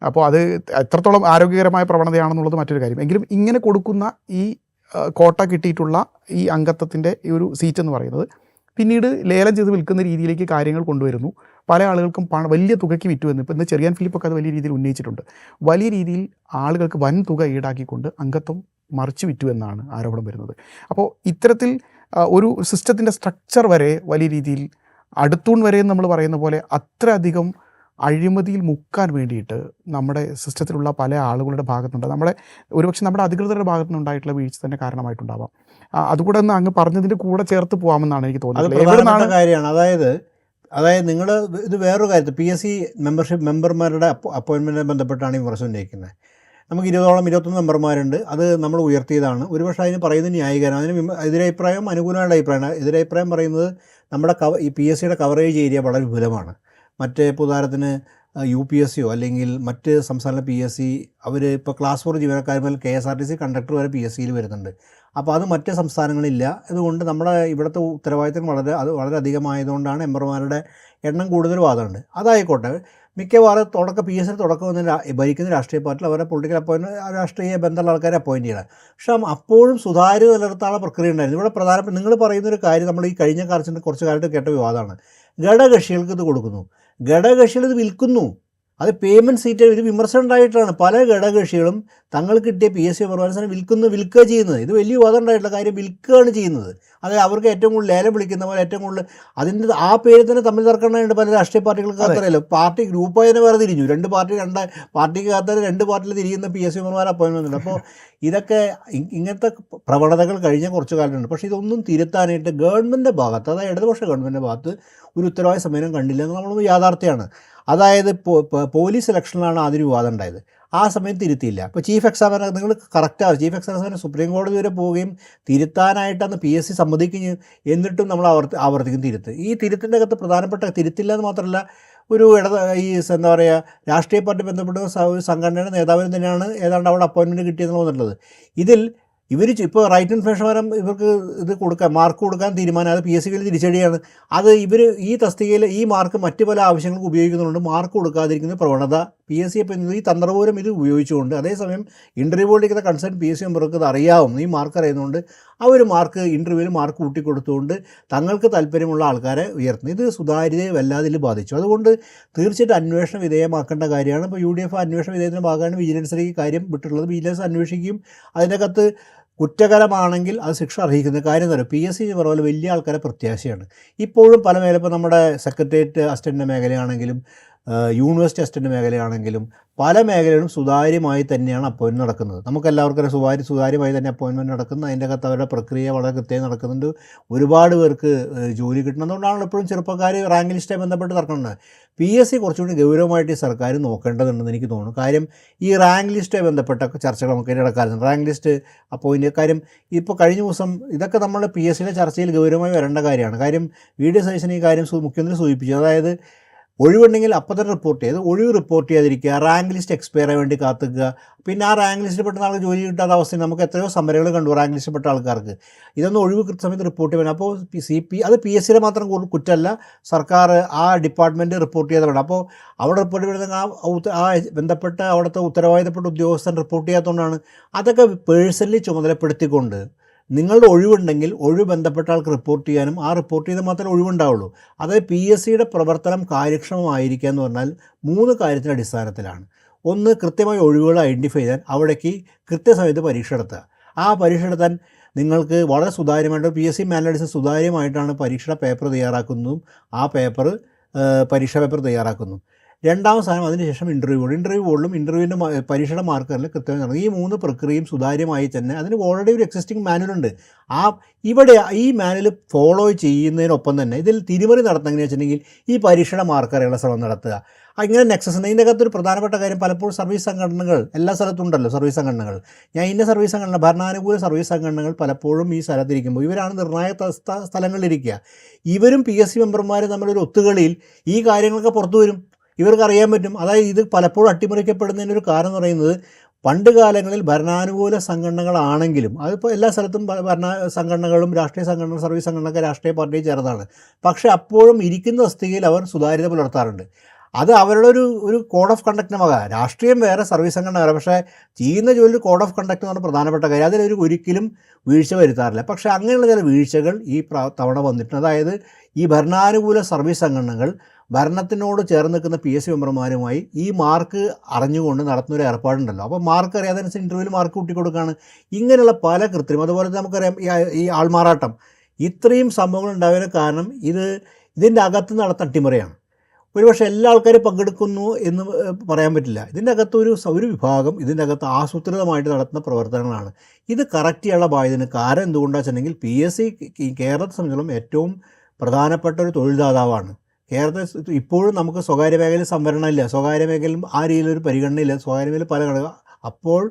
അപ്പോൾ അത് എത്രത്തോളം ആരോഗ്യകരമായ പ്രവണതയാണെന്നുള്ളത് മറ്റൊരു കാര്യം. എങ്കിലും ഇങ്ങനെ കൊടുക്കുന്ന ഈ കോട്ട കിട്ടിയിട്ടുള്ള ഈ അംഗത്വത്തിൻ്റെ ഈ ഒരു സീറ്റ് എന്ന് പറയുന്നത് പിന്നീട് ലേലം ചെയ്ത് വിൽക്കുന്ന രീതിയിലേക്ക് കാര്യങ്ങൾ കൊണ്ടുവരുന്നു. പല ആളുകൾക്കും വലിയ തുകയ്ക്ക് വിറ്റുവെന്ന് ഇപ്പോൾ ഇന്ന് ചെറിയാൻ ഫിലിപ്പൊക്കെ അത് വലിയ രീതിയിൽ ഉന്നയിച്ചിട്ടുണ്ട്. വലിയ രീതിയിൽ ആളുകൾക്ക് വൻ തുക ഈടാക്കിക്കൊണ്ട് അംഗത്വം മറിച്ച് വിറ്റു എന്നാണ് ആരോപണം വരുന്നത്. അപ്പോൾ ഇത്തരത്തിൽ ഒരു സിസ്റ്റത്തിൻ്റെ സ്ട്രക്ചർ വരെ വലിയ രീതിയിൽ അടുത്തൂൺ വരെ നമ്മൾ പറയുന്ന പോലെ അത്രയധികം അഴിമതിയിൽ മുക്കാൻ വേണ്ടിയിട്ട് നമ്മുടെ സിസ്റ്റത്തിലുള്ള പല ആളുകളുടെ ഭാഗത്തുണ്ട്. ഒരുപക്ഷെ നമ്മുടെ അധികൃതരുടെ ഭാഗത്തുനിന്നുണ്ടായിട്ടുള്ള വീഴ്ച തന്നെ കാരണമായിട്ടുണ്ടാവാം. അതുകൂടെ ഒന്ന് അങ്ങ് പറഞ്ഞതിൻ്റെ കൂടെ ചേർത്ത് പോകാമെന്നാണ് എനിക്ക് തോന്നുന്നത്. കാര്യമാണ്. അതായത് നിങ്ങൾ ഇത് വേറൊരു കാര്യത്തിൽ PSC മെമ്പർമാരുടെ അപ്പോയിൻമെൻറ്റിനെ ബന്ധപ്പെട്ടാണ് ഈ വിമർശനം ഉന്നയിക്കുന്നത്. നമുക്ക് 21 മെമ്പർമാരുണ്ട്. അത് നമ്മൾ ഉയർത്തിയതാണ്. ഒരുപക്ഷെ അതിന് പറയുന്നത് ന്യായീകരണം, അതിന് എതിരഭിപ്രായം അനുകൂലമായിട്ട് അഭിപ്രായമാണ്. എതിരഭിപ്രായം പറയുന്നത് നമ്മുടെ ഈ PSCയുടെ കവറേജ് ഏരിയ വളരെ വിപുലമാണ്. മറ്റേ ഉദാഹരണത്തിന് UPSCയോ അല്ലെങ്കിൽ മറ്റ് സംസ്ഥാന PSC അവർ ഇപ്പോൾ ക്ലാസ് 4 ജീവനക്കാർ മുതൽ KSRTC കണ്ടക്ടർ വരെ PSCയിൽ വരുന്നുണ്ട്. അപ്പോൾ അത് മറ്റ് സംസ്ഥാനങ്ങളില്ല. അതുകൊണ്ട് നമ്മുടെ ഇവിടുത്തെ ഉത്തരവാദിത്തം വളരെ അധികമായതുകൊണ്ടാണ് മെമ്പർമാരുടെ എണ്ണം കൂടുതൽ വാദമുണ്ട്. അതായിക്കോട്ടെ, മിക്കവാറും PSC തുടക്കം ഭരിക്കുന്ന രാഷ്ട്രീയ പാർട്ടിയിൽ അവരെ പൊളിറ്റിക്കൽ രാഷ്ട്രീയ ബന്ധമുള്ള ആൾക്കാരെ അപ്പോയിൻറ്റ് ചെയ്യണം. പക്ഷേ അപ്പോഴും സുതാര്യത നിലനിർത്താനുള്ള പ്രക്രിയ ഉണ്ടായിരുന്നു. ഇവിടെ പ്രധാനപ്പെട്ട നിങ്ങൾ പറയുന്നൊരു കാര്യം നമ്മൾ ഈ കഴിഞ്ഞ കുറച്ച് കാലത്ത് കേട്ട വിവാദമാണ്. ഘടകകക്ഷികൾക്ക് ഇത് കൊടുക്കുന്നു, ഘടകകക്ഷികൾ ഇത് വിൽക്കുന്നു. അത് പേയ്മെൻറ്റ് സീറ്റ് ഒരു വിമർശനം ഉണ്ടായിട്ടാണ്. പല ഘടകകക്ഷികളും തങ്ങൾക്ക് കിട്ടിയ PSC മെമ്പർമാരെ വിൽക്കുക ചെയ്യുന്നത്. ഇത് വലിയ വിവാദം ഉണ്ടായിട്ടുള്ള കാര്യം, വിൽക്കുകയാണ് ചെയ്യുന്നത്. അതായത് അവർക്ക് ഏറ്റവും കൂടുതൽ ലേലം വിളിക്കുന്ന പോലെ ഏറ്റവും കൂടുതൽ അതിൻ്റെ ആ പേര് തന്നെ തമ്മിൽ തർക്കമുണ്ട്. പല രാഷ്ട്രീയ പാർട്ടികൾക്ക് അറിയാലോ, പാർട്ടി ഗ്രൂപ്പായി തന്നെ വേറെ തിരിഞ്ഞു. രണ്ട് പാർട്ടിക്കകത്ത് 2 പാർട്ടിയിൽ തിരിയുന്ന PSC മെമ്പർമാർ അപ്പോയിൻമെൻ്റ് ഉണ്ട്. അപ്പോൾ ഇതൊക്കെ ഇങ്ങനത്തെ പ്രവണതകൾ കഴിഞ്ഞ കുറച്ച് കാലത്തുണ്ട്. പക്ഷേ ഇതൊന്നും തിരുത്താനായിട്ട് ഗവൺമെൻറ്റിൻ്റെ ഭാഗത്ത്, അതായത് ഇടതുപക്ഷ ഗവൺമെൻറ്റിൻ്റെ ഭാഗത്ത് ഒരു ഉത്തരവാദിത്ത സമയം കണ്ടില്ല എന്ന് നമ്മൾ യാഥാർത്ഥ്യമാണ്. അതായത് പോലീസ് ഇലക്ഷനിലാണ് ആദ്യം വിവാദം ഉണ്ടായത്. ആ സമയത്ത് തിരുത്തിയില്ല. ഇപ്പോൾ ചീഫ് എക്സാമിനർ നിങ്ങൾ കറക്റ്റാണ്, ചീഫ് എക്സാമിനർ സുപ്രീം കോടതി വരെ പോവുകയും തിരുത്താനായിട്ടാണ് PSC സമ്മതിക്കുകയും എന്നിട്ടും നമ്മൾ ആവർത്തിക്കും തിരുത്ത്. ഈ തിരുത്തിൻ്റെ അകത്ത് പ്രധാനപ്പെട്ട തിരുത്തില്ല എന്ന് മാത്രമല്ല, എന്താ പറയുക, രാഷ്ട്രീയ പാർട്ടി ബന്ധപ്പെട്ട സംഘടനയുടെ നേതാവിന് തന്നെയാണ് ഏതാണ്ട് അവിടെ അപ്പോയിൻമെൻറ്റ് കിട്ടിയെന്ന് തോന്നിട്ടുള്ളത്. ഇതിൽ ഇപ്പോൾ റൈറ്റ് ഇൻഫർമേഷൻ പകരം ഇവർക്ക് മാർക്ക് കൊടുക്കാൻ തീരുമാനം, അത് PSCയിൽ തിരിച്ചടിയാണ്. അത് ഈ തസ്തികയിൽ ഈ മാർക്ക് മറ്റ് പല ആവശ്യങ്ങൾക്ക് ഉപയോഗിക്കുന്നുണ്ട്. മാർക്ക് കൊടുക്കാതിരിക്കുന്ന പ്രവണത PSC ഇപ്പോൾ ഈ തന്ത്രപൂരം ഇത് ഉപയോഗിച്ചുകൊണ്ട്, അതേസമയം ഇൻ്റർവ്യൂ വിളിക്കുന്ന കൺസേൺ PSC മെമ്പർക്ക് ഇത് അറിയാവും, ഈ മാർക്ക് അറിയുന്നതുകൊണ്ട് അവർ ഇൻ്റർവ്യൂവിൽ മാർക്ക് കൂട്ടിക്കൊടുത്തുകൊണ്ട് തങ്ങൾക്ക് താല്പര്യമുള്ള ആൾക്കാരെ ഉയർത്തുന്നു. ഇത് സുതാര്യതയെ വല്ലാതെ ബാധിച്ചു. അതുകൊണ്ട് തീർച്ചയായിട്ടും അന്വേഷണം വിധേയമാക്കേണ്ട കാര്യമാണ്. ഇപ്പോൾ UDF അന്വേഷണ വിധേയത്തിൻ്റെ ഭാഗമാണ് വിജിലൻസിലേക്ക് കാര്യം വിട്ടിട്ടുള്ളത്. വിജിലൻസ് അന്വേഷിക്കും. അതിനകത്ത് കുറ്റകരമാണെങ്കിൽ അത് ശിക്ഷ അർഹിക്കുന്ന കാര്യം തരും. PSC പറഞ്ഞ വലിയ ആൾക്കാരെ പ്രത്യാശയാണ്. ഇപ്പോഴും പല ഇപ്പോൾ നമ്മുടെ സെക്രട്ടേറിയറ്റ് അസിസ്റ്റൻ്റ് മേഖലയാണെങ്കിലും യൂണിവേഴ്സിറ്റി അസിസ്റ്റൻ്റ് മേഖലയാണെങ്കിലും പല മേഖലകളും സുതാര്യമായി തന്നെയാണ് അപ്പോയിൻമെൻറ്റ് നടക്കുന്നത്. നമുക്കെല്ലാവർക്കും സുതാര്യമായി തന്നെ അപ്പോയിൻമെൻറ്റ് നടക്കുന്നത്. അതിൻ്റെ അകത്ത് അവരുടെ പ്രക്രിയ വളരെ കൃത്യമായി നടക്കുന്നുണ്ട്. ഒരുപാട് പേർക്ക് ജോലി കിട്ടുന്നതുകൊണ്ടാണ് എപ്പോഴും ചെറുപ്പക്കാർ റാങ്ക് ലിസ്റ്റുമായി ബന്ധപ്പെട്ട് നടക്കുന്നത്. PSC കുറച്ചുകൂടി ഗൗരവമായിട്ട് ഈ സർക്കാർ നോക്കേണ്ടതുണ്ടെന്ന് എനിക്ക് തോന്നുന്നു. കാര്യം ഈ റാങ്ക് ലിസ്റ്റുമായി ബന്ധപ്പെട്ട ചർച്ചകൾ നമുക്ക് ഇതിൻ്റെ ഇടക്കാലത്ത് റാങ്ക് ലിസ്റ്റ് അപ്പോയിൻറ്റ് കാര്യം ഇപ്പോൾ കഴിഞ്ഞ ദിവസം ഇതൊക്കെ നമ്മൾ PSCയുടെ ചർച്ചയിൽ ഗൗരവമായി വരേണ്ട കാര്യമാണ്. കാര്യം VD സതീശൻ ഈ കാര്യം മുഖ്യമന്ത്രി സൂചിപ്പിച്ചു. അതായത് ഒഴിവുണ്ടെങ്കിൽ അപ്പം തന്നെ റിപ്പോർട്ട് ചെയ്ത് ഒഴിവ് റിപ്പോർട്ട് ചെയ്യാതിരിക്കുക, റാങ്ക് ലിസ്റ്റ് എക്സ്പയർ ആയി വേണ്ടി കാത്തുക. പിന്നെ ആ റാങ്ക് ലിസ്റ്റിൽ പെട്ട ആൾക്ക് ജോലി കിട്ടാത്ത അവസ്ഥയിൽ നമുക്ക് എത്രയോ സമരങ്ങൾ കണ്ടു റാങ്ക് ലിസ്റ്റിൽ പെട്ട ആൾക്കാർക്ക്. ഇതൊന്നും ഒഴിവ് കൃത്യസമയത്ത് റിപ്പോർട്ട് ചെയ്യാൻ. അപ്പോൾ അത് PSCയുടെ മാത്രം കുറ്റമല്ല, സർക്കാർ ആ ഡിപ്പാർട്ട്മെൻറ്റ് റിപ്പോർട്ട് ചെയ്ത് വേണം. അപ്പോൾ അവിടെ റിപ്പോർട്ട് ചെയ്യുന്ന ആ ബന്ധപ്പെട്ട അവിടുത്തെ ഉത്തരവാദിത്തപ്പെട്ട ഉദ്യോഗസ്ഥൻ റിപ്പോർട്ട് ചെയ്യാത്തതുകൊണ്ടാണ്. അതൊക്കെ പേഴ്സണലി ചുമതലപ്പെടുത്തിക്കൊണ്ട് നിങ്ങളുടെ ഒഴിവുണ്ടെങ്കിൽ ഒഴിവ് ബന്ധപ്പെട്ട ആൾക്ക് റിപ്പോർട്ട് ചെയ്യാനും ആ റിപ്പോർട്ട് ചെയ്താൽ മാത്രമേ ഒഴിവുണ്ടാവുള്ളൂ. അതായത് PSCയുടെ പ്രവർത്തനം കാര്യക്ഷമമായിരിക്കുക എന്ന് പറഞ്ഞാൽ 3 കാര്യത്തിൻ്റെ അടിസ്ഥാനത്തിലാണ്. ഒന്ന്, കൃത്യമായി ഒഴിവുകൾ ഐഡൻറ്റിഫൈ ചെയ്യാൻ അവിടേക്ക് കൃത്യസമയത്ത് പരീക്ഷ നടത്തുക. ആ പരീക്ഷ നടത്താൻ നിങ്ങൾക്ക് വളരെ സുതാര്യമായിട്ട് PSC മാനേജേഴ്സ് സുതാര്യമായിട്ടാണ് പരീക്ഷയുടെ പേപ്പർ തയ്യാറാക്കുന്നതും ആ പരീക്ഷാ പേപ്പർ തയ്യാറാക്കുന്നു. രണ്ടാം സാധനം അതിനുശേഷം ഇൻ്റർവ്യൂ ബോർഡിലും ഇൻ്റർവ്യൂവിൻ്റെ പരീക്ഷയുടെ മാർക്കറിൽ കൃത്യമായി നടക്കും. ഈ 3 പ്രക്രിയയും സുതാര്യമായി തന്നെ അതിന് ഓൾറെഡി ഒരു എക്സിസ്റ്റിംഗ് മാനുവലുണ്ട്. ഇവിടെ ഈ മാനുവൽ ഫോളോ ചെയ്യുന്നതിനൊപ്പം തന്നെ ഇതിൽ തിരിമറി നടത്തുന്നതെന്ന് വെച്ചിട്ടുണ്ടെങ്കിൽ ഈ പരീക്ഷയുടെ മാർക്കറിയുള്ള ശ്രമം നടത്തുക. ഇങ്ങനെ നെക്സസ് ഇതിൻ്റെ അകത്തൊരു പ്രധാനപ്പെട്ട കാര്യം, പലപ്പോഴും സർവീസ് സംഘടനകൾ എല്ലാ സ്ഥലത്തും ഉണ്ടല്ലോ. സർവീസ് സംഘടനകൾ, ഇന്ന സർവീസ് സംഘടന, ഭരണാനുകൂല സർവീസ് സംഘടനകൾ പലപ്പോഴും ഈ സ്ഥലത്തിരിക്കുമ്പോൾ ഇവരാണ് നിർണായക സ്ഥലങ്ങളിലിരിക്കുക. ഇവരും PSC മെമ്പർമാരും തമ്മിലൊരു ഒത്തുകളിയിൽ ഈ കാര്യങ്ങളൊക്കെ പുറത്തു വരും. ഇവർക്ക് അറിയാൻ പറ്റും. അതായത് ഇത് പലപ്പോഴും അട്ടിമറിക്കപ്പെടുന്നതിൻ്റെ ഒരു കാരണം എന്ന് പറയുന്നത്, പണ്ട് കാലങ്ങളിൽ ഭരണാനുകൂല സംഘടനകളാണെങ്കിലും അതിപ്പോൾ എല്ലാ സ്ഥലത്തും സംഘടനകളും രാഷ്ട്രീയ സംഘടന സർവീസ് സംഘടനയൊക്കെ രാഷ്ട്രീയ പാർട്ടിയിൽ ചേർന്നതാണ്. പക്ഷേ അപ്പോഴും ഇരിക്കുന്ന തസ്തികയിൽ അവർ സുതാര്യത പുലർത്താറുണ്ട്. അത് അവരുടെ ഒരു കോഡ് ഓഫ് കണ്ടക്റ്റിന് വക. രാഷ്ട്രീയം വേറെ, സർവീസ് സംഘടന വേറെ. പക്ഷേ ചെയ്യുന്ന ജോലി കോഡ് ഓഫ് കണ്ടക്റ്റ് എന്ന് പറഞ്ഞ പ്രധാനപ്പെട്ട കാര്യം. ഒരിക്കലും വീഴ്ച വരുത്താറില്ല. പക്ഷേ അങ്ങനെയുള്ള ചില വീഴ്ചകൾ ഈ തവണ വന്നിട്ടുണ്ട്. അതായത് ഈ ഭരണാനുകൂല സർവീസ് സംഘടനകൾ ഭരണത്തിനോട് ചേർന്ന് നിൽക്കുന്ന PSC മെമ്പർമാരുമായി ഈ മാർക്ക് അറിഞ്ഞുകൊണ്ട് നടത്തുന്നൊരു ഏർപ്പാടുണ്ടല്ലോ. അപ്പോൾ മാർക്ക് അറിയാതനുസരിച്ച് ഇൻ്റർവ്യൂവിൽ മാർക്ക് കൂട്ടിക്കൊടുക്കുകയാണ്. ഇങ്ങനെയുള്ള പല കൃത്രിമം. അതുപോലെ നമുക്കറിയാം ഈ ആൾമാറാട്ടം, ഇത്രയും സംഭവങ്ങൾ ഉണ്ടായതിന് കാരണം ഇതിൻ്റെ അകത്ത് നടത്തുന്ന അട്ടിമറിയാണ്. ഒരുപക്ഷെ എല്ലാ ആൾക്കാരും പങ്കെടുക്കുന്നു എന്ന് പറയാൻ പറ്റില്ല. ഇതിൻ്റെ അകത്ത് ഒരു വിഭാഗം ഇതിൻ്റെ അകത്ത് ആസൂത്രിതമായിട്ട് നടത്തുന്ന പ്രവർത്തനങ്ങളാണ്. ഇത് കറക്റ്റ് ചെയ്യാനുള്ള ബാധ്യതയാണ്. കാരണം എന്തുകൊണ്ടാണെന്ന് വെച്ചിട്ടുണ്ടെങ്കിൽ PSC കേരളത്തെ സംബന്ധിച്ചിടത്തോളം ഏറ്റവും പ്രധാനപ്പെട്ട ഒരു തൊഴിൽദാതാവാണ്. കേരളത്തിൽ ഇപ്പോഴും നമുക്ക് സ്വകാര്യ മേഖലയിൽ സംവരണമില്ല, സ്വകാര്യ മേഖലയിലും ആ രീതിയിലൊരു പരിഗണനയില്ല, സ്വകാര്യ മേഖലയിൽ പല ഘടകം. അപ്പോൾ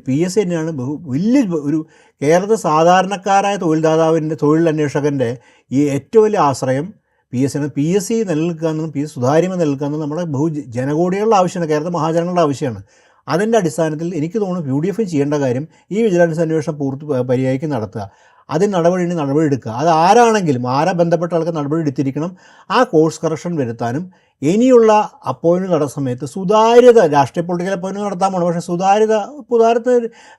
PSC തന്നെയാണ് വലിയ ഒരു കേരളത്തിൽ സാധാരണക്കാരായ തൊഴിലന്വേഷകൻ്റെ ഈ ഏറ്റവും വലിയ ആശ്രയം PSC ആണ്. PSC നിലനിൽക്കുകയെന്നും PSC സുതാര്യമായി നിലനിൽക്കുകയെന്നും നമ്മുടെ ജനകോടികളുടെ ആവശ്യമാണ്, കേരളത്തിലെ മഹാജനങ്ങളുടെ ആവശ്യമാണ്. അതിൻ്റെ അടിസ്ഥാനത്തിൽ എനിക്ക് തോന്നുന്നു UDF ചെയ്യേണ്ട കാര്യം ഈ വിജിലൻസ് അന്വേഷണം പര്യായക്ക് നടത്തുക, അതിന് നടപടി എടുക്കുക. അത് ആരാണെങ്കിലും ബന്ധപ്പെട്ട ആൾക്ക് നടപടി എടുത്തിരിക്കണം. ആ കോഴ്സ് കറക്ഷൻ വരുത്താനും ഇനിയുള്ള അപ്പോയിൻമെൻറ്റ് നടത്തുന്ന സമയത്ത് സുതാര്യത, രാഷ്ട്രീയ പൊളിറ്റിക്കൽ അപ്പോയിൻമെൻറ്റ് നടത്താൻ പോകണം. പക്ഷേ സുതാര്യത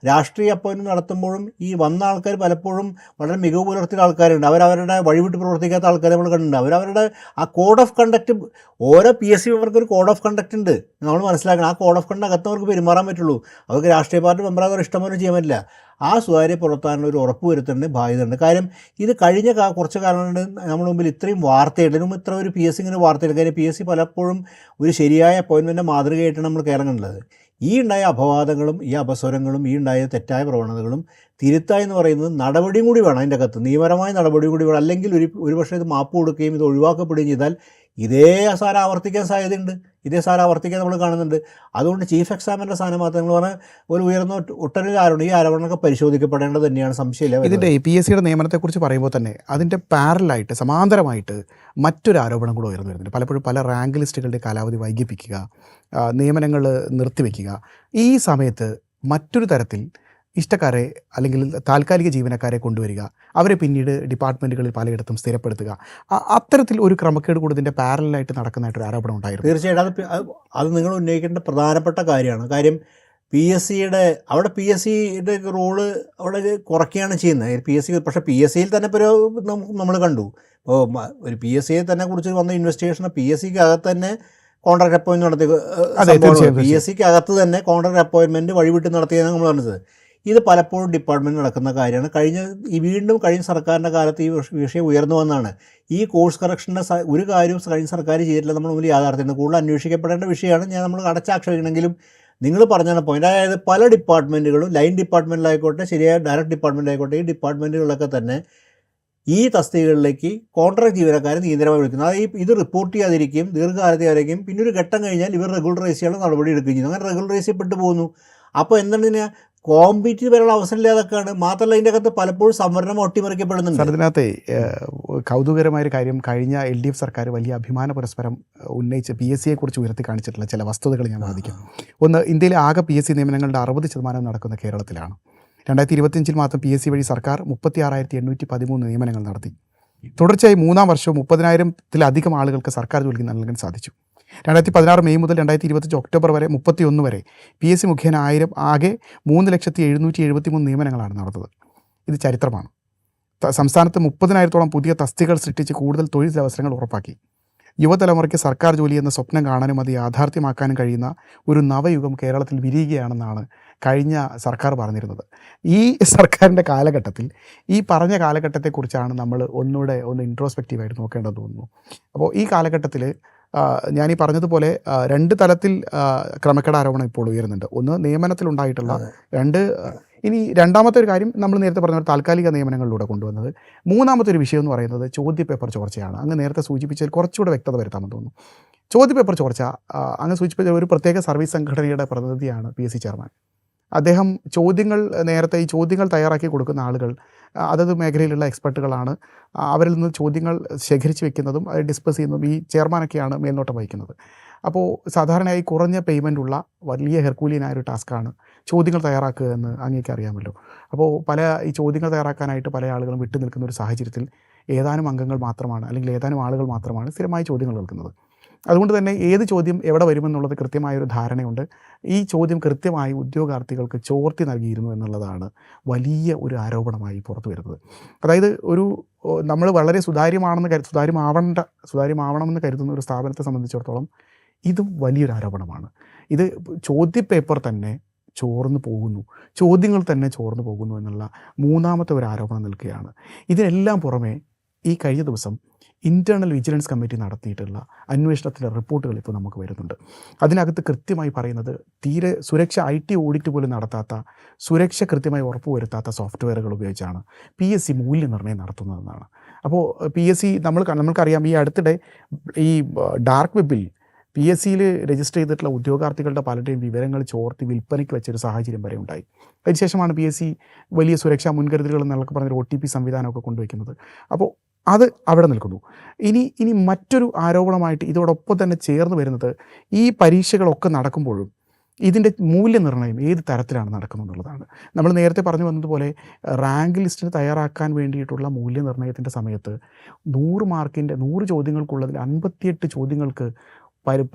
രാഷ്ട്രീയ അപ്പോയിൻമെൻറ്റ് നടത്തുമ്പോഴും ഈ വന്ന ആൾക്കാർ പലപ്പോഴും വളരെ മികവ് പുലർത്തിയ ആൾക്കാരുണ്ട്. അവരവരുടെ വഴിവിട്ട് പ്രവർത്തിക്കാത്ത ആൾക്കാരെ നമ്മൾ കണ്ടിട്ടുണ്ട്. അവരവരുടെ ആ കോഡ് ഓഫ് കണ്ടക്റ്റ്, ഓരോ PSC മെമ്പർക്ക് ഒരു കോഡ് ഓഫ് കണ്ടക്റ്റ് ഉണ്ട്, നമ്മൾ മനസ്സിലാക്കണം. ആ കോഡ് ഓഫ് കണ്ടക്റ്റ് അകത്ത് അവർക്ക് പെരുമാറാൻ പറ്റുള്ളൂ. അവർക്ക് രാഷ്ട്രീയ പാർട്ടി മെമ്പറാകാൻ ഇഷ്ടംപോലെ ചെയ്യാൻ പറ്റില്ല. ആ സുതാര്യ പുറത്താനുള്ള ഒരു ഉറപ്പ് വരുത്തേണ്ട ബാധ്യതയുണ്ട്. കാര്യം ഇത് കഴിഞ്ഞ കുറച്ച് കാലം കൊണ്ട് നമ്മുടെ മുമ്പിൽ ഇത്രയും വാർത്തയുണ്ട്. ഇതിനും ഇത്ര ഒരു PSC ഇങ്ങനെ വാർത്തയുണ്ട്. കാര്യം PSC പലപ്പോഴും ഒരു ശരിയായ അപ്പോയിൻമെൻറ്റ് മാതൃകയായിട്ടാണ് നമ്മൾ കേരളം കണ്ടത്. ഈ ഉണ്ടായ അപവാദങ്ങളും ഈ അപസ്വരങ്ങളും ഈ ഉണ്ടായ തെറ്റായ പ്രവണതകളും തിരുത്തുക എന്ന് പറയുന്നത് നടപടിയും കൂടി വേണം. അതിൻ്റെ അകത്ത് നിയമപരമായ നടപടിയും കൂടി വേണം. അല്ലെങ്കിൽ ഒരുപക്ഷെ ഇത് മാപ്പ് കൊടുക്കുകയും ഇത് ഒഴിവാക്കപ്പെടുകയും ചെയ്താൽ ഇതേ സാരം ആവർത്തിക്കാൻ സാധ്യതയുണ്ട്. ആവർത്തിക്കാൻ നമ്മൾ കാണുന്നുണ്ട്. അതുകൊണ്ട് ചീഫ് എക്സാമിനറുടെ സ്ഥാനമാറ്റം നിങ്ങൾ പറഞ്ഞാൽ ഒരു ഉയർന്ന ഒട്ടനവധി ആരോപണം, ഈ ആരോപണമൊക്കെ പരിശോധിക്കപ്പെടേണ്ടത് തന്നെയാണ്, സംശയമില്ല. ഇതിൻ്റെ PSCയുടെ നിയമനത്തെക്കുറിച്ച് പറയുമ്പോൾ തന്നെ അതിൻ്റെ പാരലായിട്ട് സമാന്തരമായിട്ട് മറ്റൊരു ആരോപണം കൂടെ ഉയർന്നു വരുന്നുണ്ട്. പലപ്പോഴും പല റാങ്ക് ലിസ്റ്റുകളുടെ കാലാവധി വൈകിപ്പിക്കുക, നിയമനങ്ങൾ നിർത്തിവെക്കുക. ഈ സമയത്ത് മറ്റൊരു തരത്തിൽ ഇഷ്ടക്കാരെ അല്ലെങ്കിൽ താൽക്കാലിക ജീവനക്കാരെ കൊണ്ടുവരിക, അവരെ പിന്നീട് ഡിപ്പാർട്ട്മെൻറ്റുകളിൽ പലയിടത്തും സ്ഥിരപ്പെടുത്തുക, അത്തരത്തിൽ ഒരു ക്രമക്കേട് കൂടി ഇതിൻ്റെ പാരലായിട്ട് നടക്കുന്നതായിട്ടൊരു ആരോപണം ഉണ്ടായിരുന്നു. തീർച്ചയായിട്ടും അത് നിങ്ങൾ ഉന്നയിക്കേണ്ട പ്രധാനപ്പെട്ട കാര്യമാണ്. കാര്യം PSCയുടെ റോള് അവിടെ കുറയ്ക്കുകയാണ് ചെയ്യുന്നത്. പക്ഷേ PSCയിൽ തന്നെ ഇപ്പോൾ നമ്മൾ കണ്ടു. ഇപ്പോൾ ഒരു PSCയെ തന്നെ കുറിച്ച് വന്ന ഇൻവെസ്റ്റിഗേഷൻ PSCക്ക് അകത്ത് തന്നെ കോൺട്രാക്ട് അപ്പോയിൻമെൻറ്റ് PSCക്ക് അകത്ത് തന്നെ കോൺട്രാക്ട് അപ്പോയിൻമെൻറ്റ് വഴിവിട്ട് നടത്തിയതാണ് നമ്മൾ പറഞ്ഞത്. ഇത് പലപ്പോഴും ഡിപ്പാർട്ട്മെൻറ്റ് നടക്കുന്ന കാര്യമാണ്. വീണ്ടും കഴിഞ്ഞ സർക്കാരിൻ്റെ കാലത്ത് ഈ വിഷയം ഉയർന്നു വന്നതാണ്. ഈ കോഴ്സ് കറക്ഷൻ്റെ ഒരു കാര്യവും കഴിഞ്ഞ സർക്കാർ ചെയ്തിട്ടില്ല. നമ്മൾ മുമ്പിൽ യാഥാർത്ഥ്യമാണ്. കൂടുതൽ അന്വേഷിക്കപ്പെടേണ്ട വിഷയമാണ്. നമ്മൾ അടച്ചാക്ഷേപിക്കണമെങ്കിലും നിങ്ങൾ പറഞ്ഞാണ് പോയിന്റ്. അതായത് പല ഡിപ്പാർട്ട്മെൻറ്റുകളും, ലൈൻ ഡിപ്പാർട്ട്മെൻറ്റിലായിക്കോട്ടെ, ശരിയായ ഡയറക്റ്റ് ഡിപ്പാർട്ട്മെൻറ്റായിക്കോട്ടെ, ഈ ഡിപ്പാർട്ട്മെൻറ്റുകളിലൊക്കെ തന്നെ ഈ തസ്തികകളിലേക്ക് കോൺട്രാക്ട് ജീവനക്കാരെ നിയന്ത്രണമായി വിളിക്കുന്നത്. അതായത് ഇത് റിപ്പോർട്ട് ചെയ്യാതിരിക്കും, ദീർഘകാലത്തേക്കും, പിന്നെ ഒരു ഘട്ടം കഴിഞ്ഞാൽ ഇവർ റെഗുലറൈസ് ചെയ്യാനുള്ള നടപടി എടുക്കുകയും ചെയ്യുന്നു. അങ്ങനെ റെഗുലറൈസ് ചെയ്യപ്പെട്ടു പോകുന്നു. അപ്പോൾ എന്താണ് കോമ്പീറ്റ് വരാനുള്ള അവസരം ഇല്ലാതൊക്കെയാണ്. മാത്രമല്ല ഇതിൻ്റെ അകത്ത് പലപ്പോഴും സംവരണം ഒട്ടിമറിക്കപ്പെടുന്നുണ്ട്. അതിനകത്തെ കൗതുകരമായൊരു കാര്യം, കഴിഞ്ഞ LDF സർക്കാർ വലിയ അഭിമാന പുരസ്പരം ഉന്നയിച്ച് PSCയെക്കുറിച്ച് ഉയർത്തി കാണിച്ചിട്ടുള്ള ചില വസ്തുതകൾ ഞാൻ വാദിക്കാം. ഒന്ന്, ഇന്ത്യയിലെ ആകെ PSC നിയമനങ്ങളുടെ 60% നടക്കുന്ന കേരളത്തിലാണ്. 2025 മാത്രം PSC വഴി സർക്കാർ 36,813 നിയമനങ്ങൾ നടത്തി. തുടർച്ചയായി 3-ാം വർഷവും 30,000-ത്തിലധികം ആളുകൾക്ക് സർക്കാർ ജോലിക്ക് നൽകാൻ സാധിച്ചു. 2016 മെയ് മുതൽ 2025 ഒക്ടോബർ വരെ 31 വരെ PSC മുഖേന ആകെ 3,773 നിയമനങ്ങളാണ് നടന്നത്. ഇത് ചരിത്രമാണ്. സംസ്ഥാനത്ത് 30,000-ത്തോളം പുതിയ തസ്തികകൾ സൃഷ്ടിച്ച് കൂടുതൽ തൊഴിലവസരങ്ങൾ ഉറപ്പാക്കി. യുവതലമുറയ്ക്ക് സർക്കാർ ജോലി എന്ന സ്വപ്നം കാണാനും അത് യാഥാർത്ഥ്യമാക്കാനും കഴിയുന്ന ഒരു നവയുഗം കേരളത്തിൽ വിരിയുകയാണെന്നാണ് കഴിഞ്ഞ സർക്കാർ പറഞ്ഞിരുന്നത്. ഈ സർക്കാരിൻ്റെ കാലഘട്ടത്തിൽ ഈ പറഞ്ഞ കാലഘട്ടത്തെക്കുറിച്ചാണ് നമ്മൾ ഒന്ന് ഇൻട്രോസ്പെക്റ്റീവായിട്ട് നോക്കേണ്ടത് തോന്നുന്നു. അപ്പോൾ ഈ കാലഘട്ടത്തിൽ ഞാനീ പറഞ്ഞതുപോലെ 2 തലത്തിൽ ക്രമക്കേട് ആരോപണം ഇപ്പോൾ ഉയരുന്നുണ്ട്. ഒന്ന്, നിയമനത്തിലുണ്ടായിട്ടുള്ള ഇനി രണ്ടാമത്തെ ഒരു കാര്യം നമ്മൾ നേരത്തെ പറഞ്ഞ താൽക്കാലിക നിയമനങ്ങളിലൂടെ കൊണ്ടുവന്നത്. മൂന്നാമത്തെ ഒരു വിഷയം എന്ന് പറയുന്നത് ചോദ്യപേപ്പർ ചോർച്ചയാണ്. അങ്ങ് നേരത്തെ സൂചിപ്പിച്ചതിൽ കുറച്ചുകൂടെ വ്യക്തത വരുത്താമെന്ന് തോന്നുന്നു. ചോദ്യപേപ്പർ ചോർച്ച, അങ്ങ് സൂചിപ്പിച്ച ഒരു പ്രത്യേക സർവീസ് സംഘടനയുടെ പ്രതിനിധിയാണ് PSC ചെയർമാൻ. അദ്ദേഹം നേരത്തെ ഈ ചോദ്യങ്ങൾ തയ്യാറാക്കി കൊടുക്കുന്ന ആളുകൾ അതത് മേഖലയിലുള്ള എക്സ്പെർട്ടുകളാണ്. അവരിൽ നിന്ന് ചോദ്യങ്ങൾ ശേഖരിച്ച് വെക്കുന്നതും അത് ഡിസ്കസ് ചെയ്യുന്നതും ഈ ചെയർമാനൊക്കെയാണ് മേൽനോട്ടം വഹിക്കുന്നത്. അപ്പോൾ സാധാരണയായി കുറഞ്ഞ പേയ്മെൻറ്റുള്ള വലിയ ഹെർക്കൂലിയനായൊരു ടാസ്ക്കാണ് ചോദ്യങ്ങൾ തയ്യാറാക്കുക എന്ന് അങ്ങേക്ക് അറിയാമല്ലോ. അപ്പോൾ ഈ ചോദ്യങ്ങൾ തയ്യാറാക്കാനായിട്ട് പല ആളുകളും വിട്ടു നിൽക്കുന്ന ഒരു സാഹചര്യത്തിൽ ഏതാനും അംഗങ്ങൾ മാത്രമാണ്, അല്ലെങ്കിൽ ഏതാനും ആളുകൾ മാത്രമാണ് സ്ഥിരമായി ചോദ്യങ്ങൾ കേൾക്കുന്നത്. അതുകൊണ്ട് തന്നെ ഏത് ചോദ്യം എവിടെ വരുമെന്നുള്ളത് കൃത്യമായൊരു ധാരണയുണ്ട്. ഈ ചോദ്യം കൃത്യമായി ഉദ്യോഗാർത്ഥികൾക്ക് ചോർത്തി നൽകിയിരുന്നു എന്നുള്ളതാണ് വലിയ ഒരു ആരോപണമായി പുറത്തു വരുന്നത്. അതായത് നമ്മൾ വളരെ സുതാര്യമാവണമെന്ന് കരുതുന്ന ഒരു സ്ഥാപനത്തെ സംബന്ധിച്ചിടത്തോളം ഇതും വലിയൊരു ആരോപണമാണ്. ഇത് ചോദ്യപേപ്പർ തന്നെ ചോദ്യങ്ങൾ തന്നെ ചോർന്നു പോകുന്നു എന്നുള്ള മൂന്നാമത്തെ ഒരു ആരോപണം നിൽക്കുകയാണ്. ഇതിനെല്ലാം പുറമെ ഈ കഴിഞ്ഞ ദിവസം ഇൻറ്റേർണൽ വിജിലൻസ് കമ്മിറ്റി നടത്തിയിട്ടുള്ള അന്വേഷണത്തിലെ റിപ്പോർട്ടുകൾ ഇപ്പോൾ നമുക്ക് വരുന്നുണ്ട്. അതിനകത്ത് കൃത്യമായി പറയുന്നത് തീരെ IT ഓഡിറ്റ് പോലും നടത്താത്ത, സുരക്ഷ കൃത്യമായി ഉറപ്പുവരുത്താത്ത സോഫ്റ്റ്വെയറുകൾ ഉപയോഗിച്ചാണ് PSC മൂല്യനിർണ്ണയം നടത്തുന്നതെന്നാണ്. അപ്പോൾ PSC നമ്മൾക്കറിയാം, ഈ അടുത്തിടെ ഈ ഡാർക്ക് വെബിൽ PSCയിൽ രജിസ്റ്റർ ചെയ്തിട്ടുള്ള ഉദ്യോഗാർത്ഥികളുടെ പലരുടെയും വിവരങ്ങൾ ചോർത്തി വിൽപ്പനയ്ക്ക് വെച്ചൊരു സാഹചര്യം വരെ ഉണ്ടായി. അതിനുശേഷമാണ് PSC വലിയ സുരക്ഷാ മുൻകരുതലുകൾ എന്നൊക്കെ പറഞ്ഞൊരു OTP സംവിധാനമൊക്കെ കൊണ്ടുവയ്ക്കുന്നത്. അപ്പോൾ അത് അവിടെ നിൽക്കുന്നു. ഇനി മറ്റൊരു ആരോപണമായിട്ട് ഇതോടൊപ്പം തന്നെ ചേർന്ന് വരുന്നത്, ഈ പരീക്ഷകളൊക്കെ നടക്കുമ്പോഴും ഇതിൻ്റെ മൂല്യനിർണ്ണയം ഏത് തരത്തിലാണ് നടക്കുന്നത് എന്നുള്ളതാണ്. നമ്മൾ നേരത്തെ പറഞ്ഞു വന്നതുപോലെ റാങ്ക് ലിസ്റ്റിന് തയ്യാറാക്കാൻ വേണ്ടിയിട്ടുള്ള മൂല്യനിർണ്ണയത്തിൻ്റെ സമയത്ത് 100 മാർക്കിൻ്റെ 100 ചോദ്യങ്ങൾക്കുള്ളതിൽ 58 ചോദ്യങ്ങൾക്ക്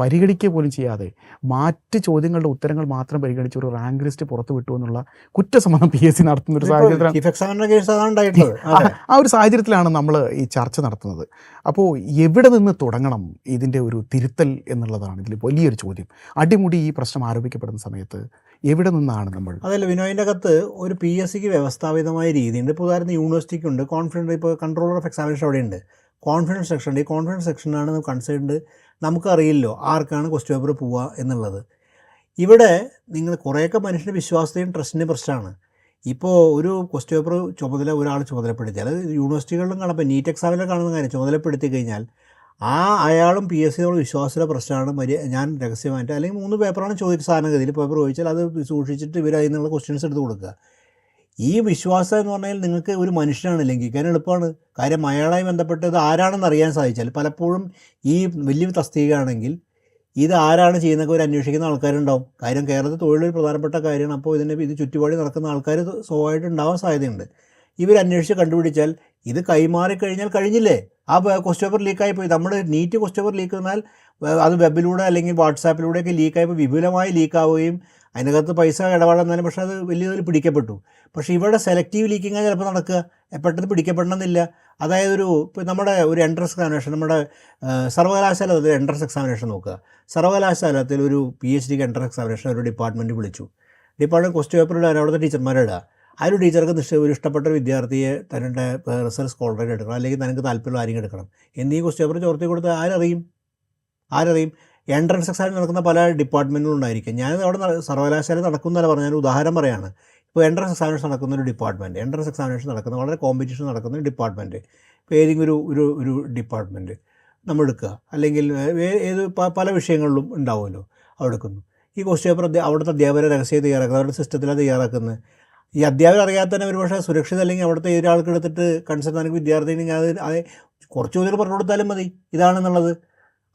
പരിഗണിക്കുക പോലും ചെയ്യാതെ മറ്റ് ചോദ്യങ്ങളുടെ ഉത്തരങ്ങൾ മാത്രം പരിഗണിച്ച് ഒരു റാങ്ക് ലിസ്റ്റ് പുറത്തു വിട്ടു എന്നുള്ള കുറ്റസമ്മതം PSC നടത്തുന്ന ഒരു സാഹചര്യത്തിലാണ് ആ ഒരു സാഹചര്യത്തിലാണ് നമ്മൾ ഈ ചർച്ച നടത്തുന്നത്. അപ്പോൾ എവിടെ നിന്ന് തുടങ്ങണം ഇതിൻ്റെ ഒരു തിരുത്തൽ എന്നുള്ളതാണ് ഇതിൽ വലിയൊരു ചോദ്യം. അടിമുടി ഈ പ്രശ്നം ആരോപിക്കപ്പെടുന്ന സമയത്ത് എവിടെ നിന്നാണ് നമ്മൾ? അതല്ല, വിനോദിൻ്റെ അകത്ത് ഒരു PSCക്ക് വ്യവസ്ഥാപിതമായ രീതിയുണ്ട്. ഇപ്പോൾ ഉദാഹരണത്തിന് യൂണിവേഴ്സിറ്റിക്കുണ്ട് കോൺഫിഡൻസ്, ഇപ്പോൾ കൺട്രോളർ ഓഫ് എക്സാമിനേഷൻ അവിടെയുണ്ട്, കോൺഫിഡൻസ് സെക്ഷൻ ഉണ്ട്. ഈ കോൺഫിഡൻസ് സെക്ഷനാണ് കൺസേൺഡ്. നമുക്കറിയില്ലോ ആർക്കാണ് ക്വസ്റ്റ്യൻ പേപ്പർ പോവുക എന്നുള്ളത്. ഇവിടെ നിങ്ങൾ കുറേയൊക്കെ മനുഷ്യൻ്റെ വിശ്വാസത്തെയും ട്രസ്റ്റിൻ്റെ പ്രശ്നമാണ്. ഇപ്പോൾ ഒരു ക്വസ്റ്റ്യൻ പേപ്പർ ഒരാൾ ചുമതലപ്പെടുത്തിയാൽ, അത് യൂണിവേഴ്സിറ്റികളിലും കാണാം, ഇപ്പോൾ നീറ്റ് എക്സാമിലൊക്കെ കാണുന്ന കാര്യം, ചുമതലപ്പെടുത്തി കഴിഞ്ഞാൽ അയാളും PSCയോട് വിശ്വാസത്തിൻ്റെ പ്രശ്നമാണ്. ഞാൻ രഹസ്യമായിട്ട് അല്ലെങ്കിൽ 3 പേപ്പറാണ് സാധാരണഗതിയിൽ പേപ്പർ ചോദിച്ചാൽ അത് സൂക്ഷിച്ചിട്ട് ഇവർ അതിൽ നിന്നുള്ള ക്വസ്റ്റ്യൻസ് എടുത്ത് കൊടുക്കുക. ഈ വിശ്വാസം എന്ന് പറഞ്ഞാൽ നിങ്ങൾക്ക് ഒരു മനുഷ്യനാണ് ലംഘിക്കാൻ എളുപ്പമാണ്. കാര്യം അയാളായി ബന്ധപ്പെട്ടത് ആരാണെന്ന് അറിയാൻ സാധിച്ചാൽ, പലപ്പോഴും ഈ വലിയ തസ്തികയാണെങ്കിൽ ഇത് ആരാണ് ചെയ്യുന്നതൊക്കെ ഒരു അന്വേഷിക്കുന്ന ആൾക്കാരുണ്ടാവും. കാര്യം കേരളത്തിൽ തൊഴിലൊരു പ്രധാനപ്പെട്ട കാര്യമാണ്. അപ്പോൾ ഇത് ചുറ്റുപാടി നടക്കുന്ന ആൾക്കാർ സ്വാഭാവികമായിട്ട് ഉണ്ടാവാൻ സാധ്യതയുണ്ട്. ഇവരന്വേഷിച്ച് കണ്ടുപിടിച്ചാൽ ഇത് കൈമാറിക്കഴിഞ്ഞാൽ കഴിഞ്ഞില്ലേ, ആ ക്വസ്റ്റ്യൻ പേപ്പർ ലീക്കായിപ്പോയി. നമ്മുടെ നീറ്റ് ക്വസ്റ്റ്യൻ പേപ്പർ ലീക്ക് വന്നാൽ അത് വെബിലൂടെ അല്ലെങ്കിൽ വാട്സാപ്പിലൂടെയൊക്കെ ലീക്കായപ്പോൾ വിപുലമായി ലീക്കാവുകയും അതിനകത്ത് പൈസ ഇടപാടെന്നാലും പക്ഷേ അത് വലിയ തോതിൽ പിടിക്കപ്പെട്ടു. പക്ഷേ ഇവിടെ സെലക്റ്റീവ് ലീക്കിങ്ങാണ് ചിലപ്പോൾ നടക്കുക, പെട്ടെന്ന് പിടിക്കപ്പെടണമെന്നില്ല. അതായത് ഇപ്പോൾ നമ്മുടെ ഒരു എൻട്രൻസ് എക്സാമിനേഷൻ, നമ്മുടെ സർവകലാശാലത്തിൽ എൻട്രൻസ് എക്സാമിനേഷൻ നോക്കുക. സർവകലാശാലത്തിൽ ഒരു PhDക്ക് എൻട്രൻസ് എക്സാമിനേഷൻ ഒരു ഡിപ്പാർട്ട്മെൻറ്റ് വിളിച്ചു. ഡിപ്പാർട്ട്മെൻറ്റ് ക്വസ്റ്റ്യൻ പേപ്പറിൽ അവിടുത്തെ ടീച്ചർമാരെ ഇടുക. ആ ഒരു ടീച്ചർക്ക് ഒരു ഇഷ്ടപ്പെട്ട ഒരു വിദ്യാർത്ഥിയെ തൻ്റെ റിസർച്ച് സ്കോളറായിട്ട് എടുക്കണം, അല്ലെങ്കിൽ തനിക്ക് താല്പര്യമുള്ള ആരെങ്കിലും എടുക്കണം. എന്നീ ക്വസ്റ്റ്യൻ പേപ്പർ ചോർത്തി കൊടുത്ത് ആരറിയും? എൻട്രൻസ് എക്സാമിന് നടക്കുന്ന പല ഡിപ്പാർട്ട്മെൻറ്റുകളും ഉണ്ടായിരിക്കും. ഞാനത് അവിടെ സർവകലാശാല നടക്കുന്നതല്ല പറഞ്ഞാൽ ഉദാഹരണം പറയാണ്. ഇപ്പോൾ എൻട്രൻസ് എക്സാമിനേഷൻ നടക്കുന്ന ഒരു ഡിപ്പാർട്ട്മെൻറ്റ്, എൻട്രൻസ് എക്സാമിനേഷൻ നടക്കുന്ന വളരെ കോമ്പറ്റീഷൻ നടക്കുന്ന ഒരു ഡിപ്പാർട്ട്മെൻറ്റ്, ഇപ്പോൾ ഏതെങ്കിലും ഒരു ഡിപ്പാർട്ട്മെൻറ്റ് നമ്മൾ എടുക്കുക, അല്ലെങ്കിൽ ഏത് പല വിഷയങ്ങളിലും ഉണ്ടാവുമല്ലോ, അവിടെ എടുക്കുന്നു. ഈ ക്വസ്റ്റ്യൻ പേപ്പർ അവിടുത്തെ അധ്യാപകരെ രഹസ്യം തയ്യാറാക്കുന്നത്, അവരുടെ സിസ്റ്റത്തിലാണ് തയ്യാറാക്കുന്നത്. ഈ അധ്യാപകർ അറിയാതെ തന്നെ ഒരു പക്ഷേ സുരക്ഷിത, അല്ലെങ്കിൽ അവിടുത്തെ ഒരാൾക്ക് എടുത്തിട്ട് കൺസേൺ എനിക്ക് വിദ്യാർത്ഥിനി അത് കുറച്ച് ചോദ്യം പറഞ്ഞു കൊടുത്താലും മതി ഇതാണെന്നുള്ളത്.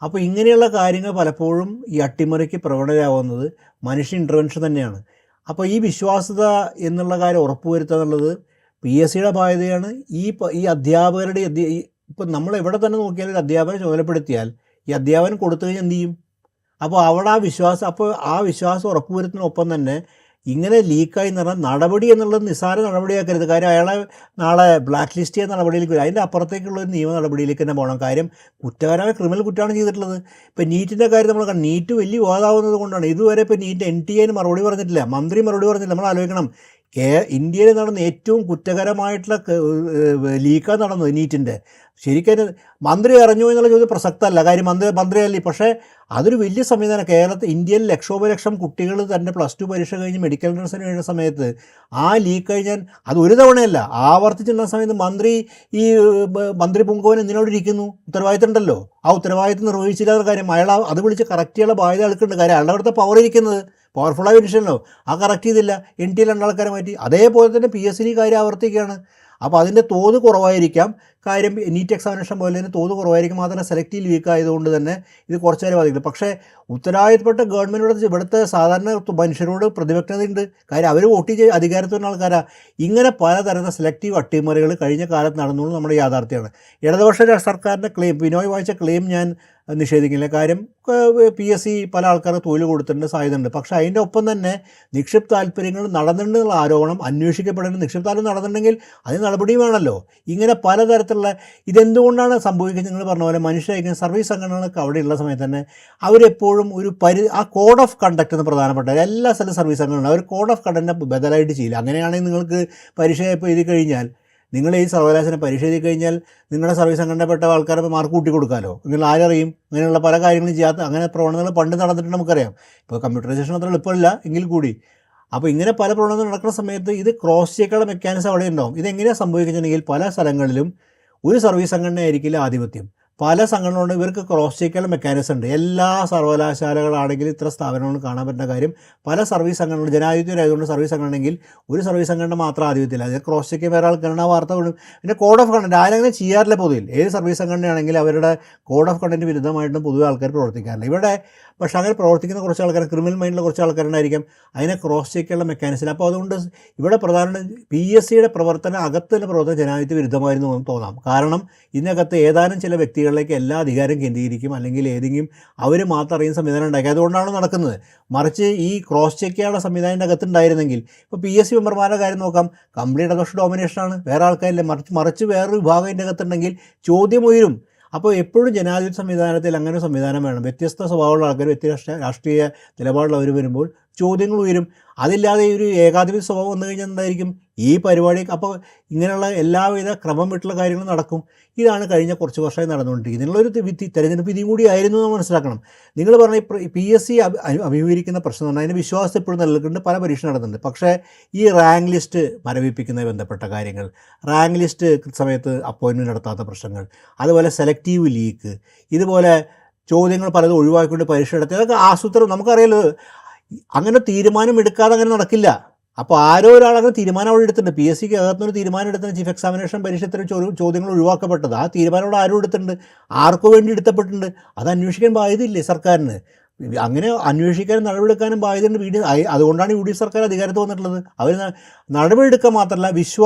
അപ്പോൾ ഇങ്ങനെയുള്ള കാര്യങ്ങൾ പലപ്പോഴും ഈ അട്ടിമറിക്ക് പ്രവണതയാവുന്നത് മനുഷ്യ ഇൻ്റർവെൻഷൻ തന്നെയാണ്. അപ്പോൾ ഈ വിശ്വാസ്യത എന്നുള്ള കാര്യം ഉറപ്പുവരുത്തുക എന്നുള്ളത് PSCയുടെ ബാധ്യതയാണ്. ഈ അധ്യാപകരുടെ ഇപ്പം നമ്മൾ എവിടെ തന്നെ നോക്കിയാലും ഒരു അധ്യാപകനെ ചുമതലപ്പെടുത്തിയാൽ ഈ അധ്യാപനം കൊടുത്തു കഴിഞ്ഞാൽ എന്ത് ചെയ്യും? അപ്പോൾ അവിടെ ആ വിശ്വാസം ഉറപ്പുവരുത്തുന്നതിനൊപ്പം തന്നെ ഇങ്ങനെ ലീക്കായി എന്ന് പറഞ്ഞാൽ നടപടി എന്നുള്ളത് നിസ്സാര നടപടിയാക്കരുത്. കാര്യം അയാളെ നാളെ ബ്ലാക്ക് ലിസ്റ്റ് ചെയ്യുന്ന നടപടിയിലേക്ക് വരും. അതിൻ്റെ അപ്പുറത്തേക്കുള്ള ഒരു നിയമ നടപടിയിലേക്ക് തന്നെ പോകണം. കാര്യം കുറ്റകരമായ ക്രിമിനൽ കുറ്റമാണ് ചെയ്തിട്ടുള്ളത്. ഇപ്പോൾ നീറ്റിൻ്റെ കാര്യം നമ്മൾ നീറ്റ് വലിയ വിവാദമാവുന്നത് കൊണ്ടാണ്. ഇതുവരെ ഇപ്പോൾ നീറ്റ് NTA മറുപടി പറഞ്ഞിട്ടില്ല, മന്ത്രി മറുപടി പറഞ്ഞില്ല. നമ്മൾ ആലോചിക്കണം, ഇന്ത്യയിൽ നടന്ന ഏറ്റവും കുറ്റകരമായിട്ടുള്ള ലീക്കാണ് നടന്നത് നീറ്റിൻ്റെ. ശരിക്കും മന്ത്രി അറിഞ്ഞു എന്നുള്ള ചോദ്യം പ്രസക്തമല്ല. കാര്യം മന്ത്രിയല്ലേ, പക്ഷേ അതൊരു വലിയ സംവിധാനം. ഇന്ത്യയിൽ ലക്ഷോപലക്ഷം കുട്ടികൾ തൻ്റെ +2 പരീക്ഷ കഴിഞ്ഞ് മെഡിക്കൽ എൻട്രൻസിന് കഴിയുന്ന സമയത്ത് ആ ലീക്ക് കഴിഞ്ഞാൽ അത് ഒരു തവണയല്ല ആവർത്തിച്ചിരുന്ന സമയത്ത് മന്ത്രി പുങ്കവൻ എന്തിനോട് ഇരിക്കുന്നു? ഉത്തരവാദിത്തം ഉണ്ടല്ലോ. ആ ഉത്തരവാദിത്തം നിർവഹിച്ചില്ലാത്ത കാര്യം അയാൾ അത് വിളിച്ച് കറക്റ്റ് ചെയ്യാനുള്ള ബാധ്യത ആൾക്കുണ്ട്. കാര്യം അയാളുടെ അവിടുത്തെ പവർ ഇരിക്കുന്നത് പവർഫുള്ളായ മനുഷ്യനല്ലോ. ആ കറക്റ്റ് ചെയ്തില്ല, NTA 2 ആൾക്കാരെ മാറ്റി. അതേപോലെ തന്നെ PSC കാര്യം ആവർത്തിക്കുകയാണ്. അപ്പോൾ അതിൻ്റെ തോത് കുറവായിരിക്കാം. കാര്യം നീറ്റ് എക്സാമിനേഷൻ പോലെ തന്നെ തോത് കുറവായിരിക്കും. മാത്രമല്ല സെലക്റ്റീവ് വീക്ക് ആയതുകൊണ്ട് തന്നെ ഇത് കുറച്ച് നേരം ബാധിക്കില്ല. പക്ഷേ ഉത്തരവാദിത്തപ്പെട്ട ഗവൺമെൻറ്റിനോട് ഇവിടുത്തെ സാധാരണ മനുഷ്യരോട് പ്രതിബദ്ധതയുണ്ട്. കാര്യം അവർ വോട്ട് ചെയ്ത് അധികാരത്തിൽ വരുന്ന ആൾക്കാരാണ്. ഇങ്ങനെ പലതരം സെലക്റ്റീവ് അട്ടിമറികൾ കഴിഞ്ഞ കാലത്ത് നടന്നുകൊണ്ട് നമ്മുടെ യാഥാർത്ഥ്യമാണ്. ഇടതുപക്ഷ സർക്കാരിൻ്റെ ക്ലെയിം, ബിനോയ് വായിച്ച ക്ലെയിം ഞാൻ നിഷേധിക്കില്ല. കാര്യം PSC പല ആൾക്കാർക്ക് തൊഴിൽ കൊടുത്തിട്ടുണ്ട്, സാധ്യതയുണ്ട്. പക്ഷേ അതിൻ്റെ ഒപ്പം തന്നെ നിക്ഷേപ താല്പര്യങ്ങൾ നടന്നിട്ടുണ്ടെന്നുള്ള ആരോപണം അന്വേഷിക്കപ്പെടേണ്ട, നിക്ഷേപ താല്പര്യം നടന്നിട്ടുണ്ടെങ്കിൽ അതിന് നടപടിയും വേണമല്ലോ. ഇങ്ങനെ പലതരത്തിലുള്ള ഇതെന്തുകൊണ്ടാണ് സംഭവിക്കുന്നത്? നിങ്ങൾ പറഞ്ഞ പോലെ മനുഷ്യരായിരിക്കും സർവീസ് സംഘടനകളൊക്കെ അവിടെയുള്ള സമയത്ത് തന്നെ അവരെപ്പോഴും ഒരു ആ കോഡ് ഓഫ് കണ്ടക്ട് എന്ന് പ്രധാനപ്പെട്ട എല്ലാ സ്ഥലം സർവീസ് സംഘടനകളും അവർ കോഡ് ഓഫ് കണ്ടക്റ്റിനെ ബദലായിട്ട് ചെയ്യില്ല. അങ്ങനെയാണെങ്കിൽ നിങ്ങൾക്ക് പരീക്ഷ ഇപ്പോൾ എഴുതി കഴിഞ്ഞാൽ, നിങ്ങൾ ഈ സർവകലാശാല പരീക്ഷ എഴുതി കഴിഞ്ഞാൽ നിങ്ങളുടെ സർവീസ് സംഘടനപ്പെട്ട ആൾക്കാരെ മാർക്ക് കൂട്ടി കൊടുക്കാമല്ലോ. നിങ്ങൾ ആരറിയും? അങ്ങനെയുള്ള പല കാര്യങ്ങളും ചെയ്യാത്ത അങ്ങനെ പ്രവണതകൾ പണ്ട് നടന്നിട്ടുണ്ട്, നമുക്കറിയാം. ഇപ്പോൾ കമ്പ്യൂട്ടറൈസേഷൻ അത്ര എളുപ്പമില്ല എങ്കിൽ കൂടി. അപ്പോൾ ഇങ്ങനെ പല പ്രവണതകൾ നടക്കുന്ന സമയത്ത് ഇത് ക്രോസ് ചെക്കുള്ള മെക്കാനിസം അവിടെ ഉണ്ടാവും. ഇതെങ്ങനെയാണ് സംഭവിക്കുന്നുണ്ടെങ്കിൽ പല സ്ഥലങ്ങളിലും ഒരു സർവീസ് സംഘടനയായിരിക്കില്ല ആധിപത്യം. പല സംഘടനകളുണ്ട്, ഇവർക്ക് ക്രോസ് ചെക്കുള്ള മെക്കാനിസം ഉണ്ട്. എല്ലാ സർവകലാശാലകളാണെങ്കിലും ഇത്ര സ്ഥാപനങ്ങൾ കാണാൻ പറ്റുന്ന കാര്യം, പല സർവീസ് സംഘടനകൾ ജനാധിപത്യമായതുകൊണ്ട് സർവീസ് സംഘടനയെങ്കിൽ ഒരു സർവീസ് സംഘടന മാത്രം ആധിപത്യമില്ല, അത് ക്രോസ് ചെക്ക് വേറെ ആൾക്കാരുടെ വാർത്തകളും. പിന്നെ കോഡ് ഓഫ് കണ്ടന്റ് ആരങ്ങനെ ചെയ്യാറില്ല പൊതുവിൽ. ഏത് സർവീസ് സംഘടനയാണെങ്കിൽ അവരുടെ കോഡ് ഓഫ് കണ്ടന്റ് വിരുദ്ധമായിട്ടും പൊതുവെ ആൾക്കാർ പ്രവർത്തിക്കാറില്ല. ഇവിടെ പക്ഷേ അങ്ങനെ പ്രവർത്തിക്കുന്ന കുറച്ച് ആൾക്കാർ, ക്രിമിനൽ മൈൻഡിലുള്ള കുറച്ച് ആൾക്കാരുണ്ടായിരിക്കും അതിനെ ക്രോസ് ചെക്കുള്ള മെക്കാനിസം. അപ്പോൾ അതുകൊണ്ട് ഇവിടെ പ്രധാനമായിട്ടും PSCയുടെ പ്രവർത്തനം, അകത്തുള്ള പ്രവർത്തനം ജനാധിപത്യ വിരുദ്ധമായിരുന്നു എന്ന് തോന്നാം. കാരണം ഇതിനകത്ത് ഏതാനും ചില വ്യക്തികളിലേക്ക് എല്ലാ അധികാരം കേന്ദ്രീകരിക്കും, അല്ലെങ്കിൽ ഏതെങ്കിലും അവർ മാത്രം അറിയുന്ന സംവിധാനം ഉണ്ടാക്കി. അതുകൊണ്ടാണ് നടക്കുന്നത്. മറിച്ച് ഈ ക്രോസ് ചെക്ക് ചെയ്യാനുള്ള സംവിധാനത്തിൻ്റെ അകത്തുണ്ടായിരുന്നെങ്കിൽ, ഇപ്പോൾ PSC മെമ്പർമാരുടെ കാര്യം നോക്കാം, കംപ്ലീറ്റ് അകസ്റ്റ് ഡോമിനേഷനാണ്, വേറെ ആൾക്കാരില്ല. മറിച്ച് വേറൊരു വിഭാഗം ഇതിൻ്റെ അകത്തുണ്ടെങ്കിൽ ചോദ്യം ഉയരും. അപ്പോൾ എപ്പോഴും ജനാധിപത്യ സംവിധാനത്തിൽ അങ്ങനെ ഒരു സംവിധാനം വേണം. വ്യത്യസ്ത സ്വഭാവമുള്ള ആൾക്കാർ, വ്യത്യസ്ത രാഷ്ട്രീയ നിലപാടുള്ളവർ വരുമ്പോൾ ചോദ്യങ്ങൾ ഉയരും. അതില്ലാതെ ഒരു ഏകാധിപത്യ സ്വഭാവം വന്നു കഴിഞ്ഞാൽ എന്തായിരിക്കും ഈ പരിപാടി? അപ്പോൾ ഇങ്ങനെയുള്ള എല്ലാവിധ ക്രമം വിട്ടുള്ള കാര്യങ്ങളും നടക്കും. ഇതാണ് കഴിഞ്ഞ കുറച്ച് വർഷമായി നടന്നുകൊണ്ടിരിക്കുന്നത്. നിങ്ങളൊരു തെരഞ്ഞെടുപ്പ് ഇതും കൂടി ആയിരുന്നു എന്ന് മനസ്സിലാക്കണം. നിങ്ങൾ പറഞ്ഞ PSC അഭിമുഖീകരിക്കുന്ന പ്രശ്നം എന്ന് പറഞ്ഞാൽ അതിൻ്റെ വിശ്വാസം എപ്പോഴും നിലനിൽക്കുന്നുണ്ട്, പല പരീക്ഷ നടത്തുന്നുണ്ട്. പക്ഷേ ഈ റാങ്ക് ലിസ്റ്റ് മരവിപ്പിക്കുന്നതുമായി ബന്ധപ്പെട്ട കാര്യങ്ങൾ, റാങ്ക് ലിസ്റ്റ് കൃത്യസമയത്ത് അപ്പോയിൻമെൻറ്റ് നടത്താത്ത പ്രശ്നങ്ങൾ, അതുപോലെ സെലക്റ്റീവ് ലീക്ക്, ഇതുപോലെ ചോദ്യങ്ങൾ പലതും ഒഴിവാക്കിക്കൊണ്ട് പരീക്ഷ നടത്തി, അതൊക്കെ ആസൂത്രണം. നമുക്കറിയാലോ, അങ്ങനെ തീരുമാനം എടുക്കാതെ അങ്ങനെ നടക്കില്ല. അപ്പോൾ ആരോ ഒരാളങ്ങനെ തീരുമാനം അവിടെ എടുത്തിട്ടുണ്ട്. PSCക്ക് അകത്തുനിന്നൊരു തീരുമാനം എടുത്തിട്ടുണ്ട്. ചീഫ് എക്സാമിനേഷൻ പരീക്ഷ ഇത്തരം ചോദ്യങ്ങൾ ഒഴിവാക്കപ്പെട്ടത്. ആ തീരുമാനം അവിടെ ആരും എടുത്തിട്ടുണ്ട്, ആർക്കു വേണ്ടി എടുത്തപ്പെട്ടിട്ടുണ്ട്. അത് അന്വേഷിക്കാൻ ബാധ്യതയില്ലേ സർക്കാരിന്? അങ്ങനെ അന്വേഷിക്കാനും നടപടിയെടുക്കാനും ബാധ്യതയുണ്ട്. അതുകൊണ്ടാണ് UDF സർക്കാർ അധികാരത്തിൽ വന്നിട്ടുള്ളത്. അവർ നടപടിയെടുക്കാൻ മാത്രമല്ല,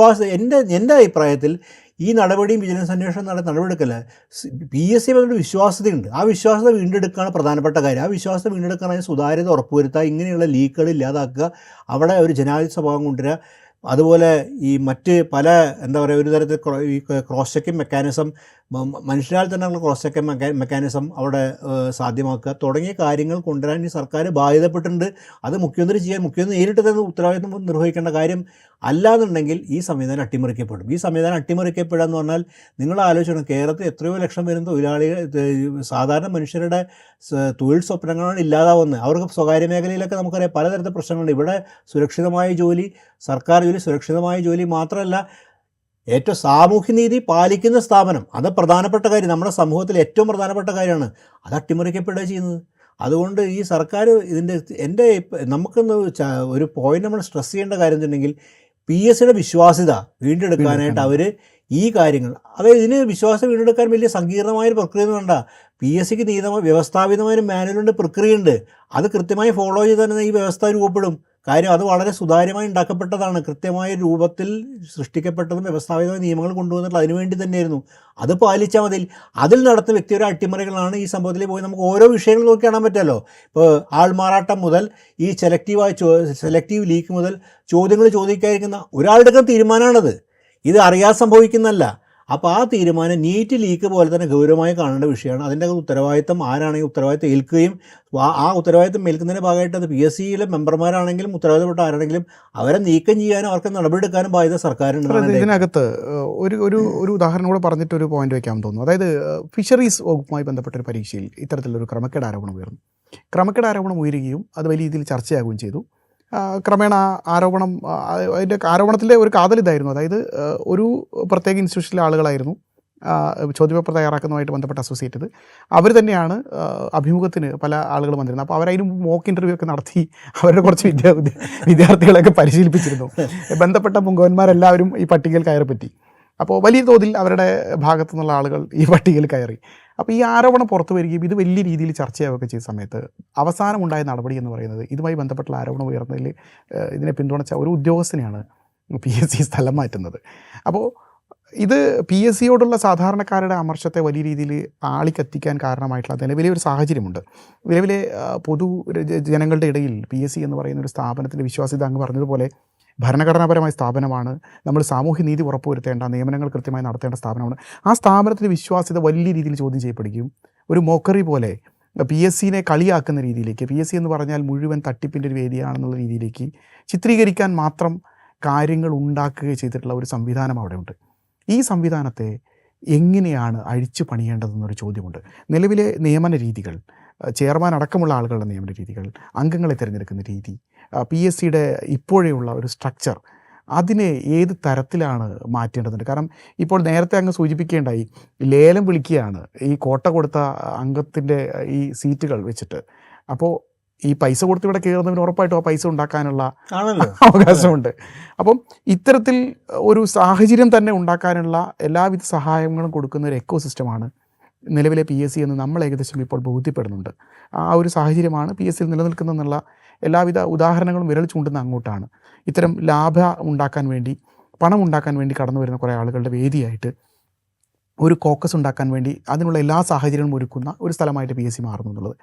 എൻ്റെ അഭിപ്രായത്തിൽ ഈ നടപടിയും വിജിലൻസ് അന്വേഷണം നടപടിയെടുക്കല്ല, PSC അവരുടെ വിശ്വാസ്യതയുണ്ട്. ആ വിശ്വാസ്യത വീണ്ടെടുക്കുകയാണ് പ്രധാനപ്പെട്ട കാര്യം. ആ വിശ്വാസ്യത വീണ്ടെടുക്കാനായി സുതാര്യത ഉറപ്പുവരുത്തുക, ഇങ്ങനെയുള്ള ലീക്കുകൾ ഇല്ലാതാക്കുക, അവിടെ ഒരു ജനാധിപത്യ സ്വഭാവം കൊണ്ടുവരിക. അതുപോലെ ഈ മറ്റ് പല എന്താ പറയുക, ഒരു തരത്തിൽ ഈ ക്രോസ് ചെക്കിംഗ് മെക്കാനിസം, മനുഷ്യരാൽ തന്നെയുള്ള ക്രോസ് ചെക്കിംഗ് മെക്കാനിസം അവിടെ സാധ്യമാക്കുക തുടങ്ങിയ കാര്യങ്ങൾ കൊണ്ടുവരാൻ ഈ സർക്കാർ ബാധ്യതപ്പെട്ടിട്ടുണ്ട്. അത് മുഖ്യമന്ത്രി നേരിട്ട് തന്നെ ഉത്തരവാദിത്വം നിർവഹിക്കേണ്ട കാര്യം. അല്ലാന്നുണ്ടെങ്കിൽ ഈ സംവിധാനം അട്ടിമറിക്കപ്പെടും. ഈ സംവിധാനം അട്ടിമറിക്കപ്പെടുക എന്ന് പറഞ്ഞാൽ നിങ്ങൾ ആലോചിക്കണം, കേരളത്തിൽ എത്രയോ ലക്ഷം വരുന്ന തൊഴിലാളികൾ, സാധാരണ മനുഷ്യരുടെ തൊഴിൽ സ്വപ്നങ്ങളാണ് ഇല്ലാതാവുന്നത്. അവർക്ക് സ്വകാര്യ മേഖലയിലൊക്കെ നമുക്കറിയാം പലതരത്തിലുള്ള പ്രശ്നങ്ങളുണ്ട്. ഇവിടെ സുരക്ഷിതമായ ജോലി, സർക്കാർ ജോലി, സുരക്ഷിതമായ ജോലി മാത്രമല്ല, ഏറ്റവും സാമൂഹ്യനീതി പാലിക്കുന്ന സ്ഥാപനം, അത് പ്രധാനപ്പെട്ട കാര്യം, നമ്മുടെ സമൂഹത്തിൽ ഏറ്റവും പ്രധാനപ്പെട്ട കാര്യമാണ്. അത് അട്ടിമറിക്കപ്പെടുക ചെയ്യുന്നത്. അതുകൊണ്ട് ഈ സർക്കാർ നമുക്കൊന്ന് ഒരു പോയിന്റ് നമ്മൾ സ്ട്രെസ് ചെയ്യേണ്ട കാര്യം എന്നുണ്ടെങ്കിൽ, PSCയുടെ വിശ്വാസ്യത വീണ്ടെടുക്കാനായിട്ട് അവർ ഈ കാര്യങ്ങൾ, അതായത് ഇതിന് വിശ്വാസം വീണ്ടെടുക്കാൻ വലിയ സങ്കീർണമായൊരു പ്രക്രിയ ഒന്നും വേണ്ട. PSCക്ക് വ്യവസ്ഥാപിതമായൊരു മാനുവലുണ്ട്, പ്രക്രിയയുണ്ട്. അത് കൃത്യമായി ഫോളോ ചെയ്ത് തന്നെ ഈ വ്യവസ്ഥ രൂപപ്പെടും. കാര്യം അത് വളരെ സുതാര്യമായി ഉണ്ടാക്കപ്പെട്ടതാണ്, കൃത്യമായ രൂപത്തിൽ സൃഷ്ടിക്കപ്പെട്ടതും വ്യവസ്ഥാപിതമായ നിയമങ്ങൾ കൊണ്ടുവന്നിട്ടുള്ള അതിനുവേണ്ടി തന്നെയായിരുന്നു. അത് പാലിച്ചാൽ മതി. അതിൽ നടത്തുന്ന വ്യക്തിയുടെ അട്ടിമറികളാണ് ഈ സംഭവത്തിൽ പോയി നമുക്ക് ഓരോ വിഷയങ്ങൾ നോക്കി കാണാൻ പറ്റുമല്ലോ. ഇപ്പോൾ ആൾമാറാട്ടം മുതൽ ഈ സെലക്റ്റീവ് ലീക്ക് മുതൽ ചോദ്യങ്ങൾ ചോദിക്കാതിരിക്കുന്ന ഒരാളുടെ തീരുമാനമാണത്. ഇത് അറിയാതെ സംഭവിക്കുന്നതല്ല. അപ്പോൾ ആ തീരുമാനം നീറ്റ് ലീക്ക് പോലെ തന്നെ ഗൗരവമായി കാണേണ്ട വിഷയമാണ്. അതിൻ്റെ ഉത്തരവാദിത്തം ആരാണെങ്കിൽ ഉത്തരവാദിത്തം ഏൽക്കുകയും ആ ഉത്തരവാദിത്തം ഏൽക്കുന്നതിൻ്റെ ഭാഗമായിട്ട് അത് PSCയിലെ മെമ്പർമാരാണെങ്കിലും ഉത്തരവാദിത്തപ്പെട്ട ആരാണെങ്കിലും അവരെ നീക്കം ചെയ്യാനും അവർക്ക് നടപടിയെടുക്കാനും ബാധ്യത സർക്കാരുണ്ട്. ഇതിനകത്ത് ഒരു ഉദാഹരണം കൂടെ പറഞ്ഞിട്ട് ഒരു പോയിന്റ് വയ്ക്കാൻ തോന്നുന്നു. അതായത് ഫിഷറീസ് വകുപ്പുമായി ബന്ധപ്പെട്ട ഒരു പരീക്ഷയിൽ ഇത്തരത്തിലൊരു ക്രമക്കേട് ആരോപണം ഉയർന്നു. ക്രമക്കേട് ആരോപണം ഉയരുകയും അത് വലിയ രീതിയിൽ ചർച്ചയാകുകയും ചെയ്തു. ക്രമേണ അതിൻ്റെ ആരോപണത്തിൻ്റെ ഒരു കാതൽ ഇതായിരുന്നു. അതായത് ഒരു പ്രത്യേക ഇൻസ്റ്റിറ്റ്യൂഷനിലെ ആളുകളായിരുന്നു ചോദ്യപേപ്പർ തയ്യാറാക്കുന്നതുമായിട്ട് ബന്ധപ്പെട്ട് അസോസിയേറ്റ് ചെയ്ത് അവർ തന്നെയാണ് അഭിമുഖത്തിന് പല ആളുകൾ വന്നിരുന്നത്. അപ്പോൾ അവരതിന് മോക്ക് ഇൻ്റർവ്യൂ ഒക്കെ നടത്തി അവരുടെ കുറച്ച് വിദ്യാർത്ഥികളെയൊക്കെ പരിശീലിപ്പിച്ചിരുന്നു. ബന്ധപ്പെട്ട മുഖവന്മാരെല്ലാവരും ഈ പട്ടികയിൽ കയറിപ്പറ്റി. അപ്പോൾ വലിയ തോതിൽ അവരുടെ ഭാഗത്തു നിന്നുള്ള ആളുകൾ ഈ പട്ടികയിൽ കയറി. അപ്പോൾ ഈ ആരോപണം പുറത്തു വരികയും ഇത് വലിയ രീതിയിൽ ചർച്ചയാവുകയൊക്കെ ചെയ്ത സമയത്ത് അവസാനമുണ്ടായ നടപടി എന്ന് പറയുന്നത് ഇതുമായി ബന്ധപ്പെട്ടുള്ള ആരോപണം ഉയർന്നതിൽ ഇതിനെ പിന്തുണച്ച ഒരു ഉദ്യോഗസ്ഥനെയാണ് PSC സ്ഥലം മാറ്റുന്നത്. അപ്പോൾ ഇത് PSCയോടുള്ള സാധാരണക്കാരുടെ അമർഷത്തെ വലിയ രീതിയിൽ ആളിക്കത്തിക്കാൻ കാരണമായിട്ടുള്ള നിലവിലെ ഒരു സാഹചര്യമുണ്ട്. നിലവിലെ പൊതു ജനങ്ങളുടെ ഇടയിൽ PSC എന്ന് പറയുന്ന ഒരു സ്ഥാപനത്തിൻ്റെ വിശ്വാസ്യത അങ്ങ് പറഞ്ഞതുപോലെ ഭരണഘടനാപരമായ സ്ഥാപനമാണ്. നമ്മൾ സാമൂഹ്യനീതി ഉറപ്പുവരുത്തേണ്ട, നിയമനങ്ങൾ കൃത്യമായി നടത്തേണ്ട സ്ഥാപനമാണ്. ആ സ്ഥാപനത്തിൻ്റെ വിശ്വാസ്യത വലിയ രീതിയിൽ ചോദ്യം ചെയ്യപ്പെടുകയും ഒരു മോക്കറി പോലെ PSCനെ കളിയാക്കുന്ന രീതിയിലേക്ക്, PSC എന്ന് പറഞ്ഞാൽ മുഴുവൻ തട്ടിപ്പിൻ്റെ ഒരു വേദിയാണെന്നുള്ള രീതിയിലേക്ക് ചിത്രീകരിക്കാൻ മാത്രം കാര്യങ്ങൾ ഉണ്ടാക്കുകയും ചെയ്തിട്ടുള്ള ഒരു സംവിധാനം അവിടെയുണ്ട്. ഈ സംവിധാനത്തെ എങ്ങനെയാണ് അഴിച്ചു പണിയേണ്ടതെന്നൊരു ചോദ്യമുണ്ട്. നിലവിലെ നിയമന രീതികൾ, ചെയർമാൻ അടക്കമുള്ള ആളുകളുടെ നിയമന രീതികൾ, അംഗങ്ങളെ തിരഞ്ഞെടുക്കുന്ന രീതി, PSCയുടെ ഇപ്പോഴെയുള്ള ഒരു സ്ട്രക്ചർ, അതിനെ ഏത് തരത്തിലാണ് മാറ്റേണ്ടതുണ്ട്? കാരണം ഇപ്പോൾ നേരത്തെ അങ്ങ് സൂചിപ്പിക്കേണ്ടായി, ലേലം വിളിക്കുകയാണ് ഈ കോട്ട കൊടുത്ത അംഗത്തിൻ്റെ ഈ സീറ്റുകൾ വെച്ചിട്ട്. അപ്പോൾ ഈ പൈസ കൊടുത്ത് ഇവിടെ കയറുന്നതിന് ഉറപ്പായിട്ടും ആ പൈസ ഉണ്ടാക്കാനുള്ള അവകാശമുണ്ട്. അപ്പം ഇത്തരത്തിൽ ഒരു സാഹചര്യം തന്നെ ഉണ്ടാക്കാനുള്ള എല്ലാവിധ സഹായങ്ങളും കൊടുക്കുന്ന ഒരു എക്കോ സിസ്റ്റമാണ് നിലവിലെ PSC എന്ന് നമ്മൾ ഏകദേശം ഇപ്പോൾ ബോധ്യപ്പെടുന്നുണ്ട്. ആ ഒരു സാഹചര്യമാണ് PSCയിൽ നിലനിൽക്കുന്നതെന്നുള്ള എല്ലാവിധ ഉദാഹരണങ്ങളും വിരൽ ചൂണ്ടുന്ന അങ്ങോട്ടാണ്. ഇത്തരം ലാഭം ഉണ്ടാക്കാൻ വേണ്ടി, പണം ഉണ്ടാക്കാൻ വേണ്ടി കടന്നു വരുന്ന കുറേ ആളുകളുടെ വേദിയായിട്ട്, ഒരു കോക്കസ് ഉണ്ടാക്കാൻ വേണ്ടി അതിനുള്ള എല്ലാ സാഹചര്യങ്ങളും ഒരുക്കുന്ന ഒരു സ്ഥലമായിട്ട് PSC മാറുന്നു എന്നുള്ളത്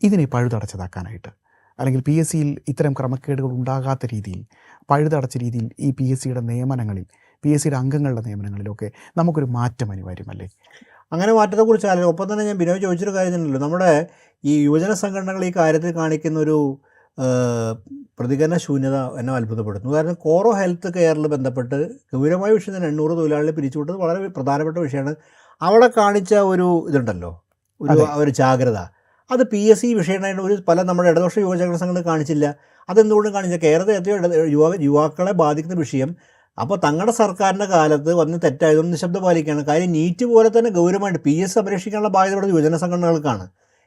ഇതിനെ പഴുതടച്ചതാക്കാനായിട്ട്, അല്ലെങ്കിൽ PSCയിൽ ഇത്തരം ക്രമക്കേടുകൾ ഉണ്ടാകാത്ത രീതിയിൽ, പഴുതടച്ച രീതിയിൽ ഈ PSCയുടെ നിയമനങ്ങളിൽ, PSCയുടെ അംഗങ്ങളുടെ നിയമനങ്ങളിലൊക്കെ നമുക്കൊരു മാറ്റം അനിവാര്യമല്ലേ? അങ്ങനെ മാറ്റത്തെക്കുറിച്ച് ആലോചിക്കും. ഒപ്പം തന്നെ ഞാൻ ബിനോയ് ചോദിച്ചൊരു കാര്യം തന്നെയല്ലോ, നമ്മുടെ ഈ യുവജന സംഘടനകൾ ഈ കാര്യത്തിൽ കാണിക്കുന്ന ഒരു പ്രതികരണ ശൂന്യത എന്നെ അത്ഭുതപ്പെടുത്തുന്നു. കാരണം കോറോ ഹെൽത്ത് കെയറിൽ ബന്ധപ്പെട്ട് ഗൗരവമായ വിഷയം തന്നെ 800 തൊഴിലാളികളെ പിരിച്ചുവിട്ടത് വളരെ പ്രധാനപ്പെട്ട വിഷയമാണ്. അവിടെ കാണിച്ച ഒരു ഇതുണ്ടല്ലോ, ഒരു ജാഗ്രത, അത് PSC വിഷയമായിട്ട് ഒരു പല നമ്മുടെ ഇടതുപക്ഷ യുവജന സംഘടന കാണിച്ചില്ല. അതെന്തുകൊണ്ടും കാണിച്ചില്ല. കേരളത്തിൽ എത്രയോ യുവാക്കളെ ബാധിക്കുന്ന വിഷയം. അപ്പോൾ തങ്ങളുടെ സർക്കാരിൻ്റെ കാലത്ത് വന്ന് തെറ്റായതുകൊണ്ട് നിശബ്ദം പാലിക്കുകയാണ്. കാര്യം നീറ്റ് പോലെ തന്നെ ഗൗരവമായിട്ട് PSC സംരക്ഷിക്കാനുള്ള ബാധ്യത യുവജന സംഘടനകൾക്കാണ്.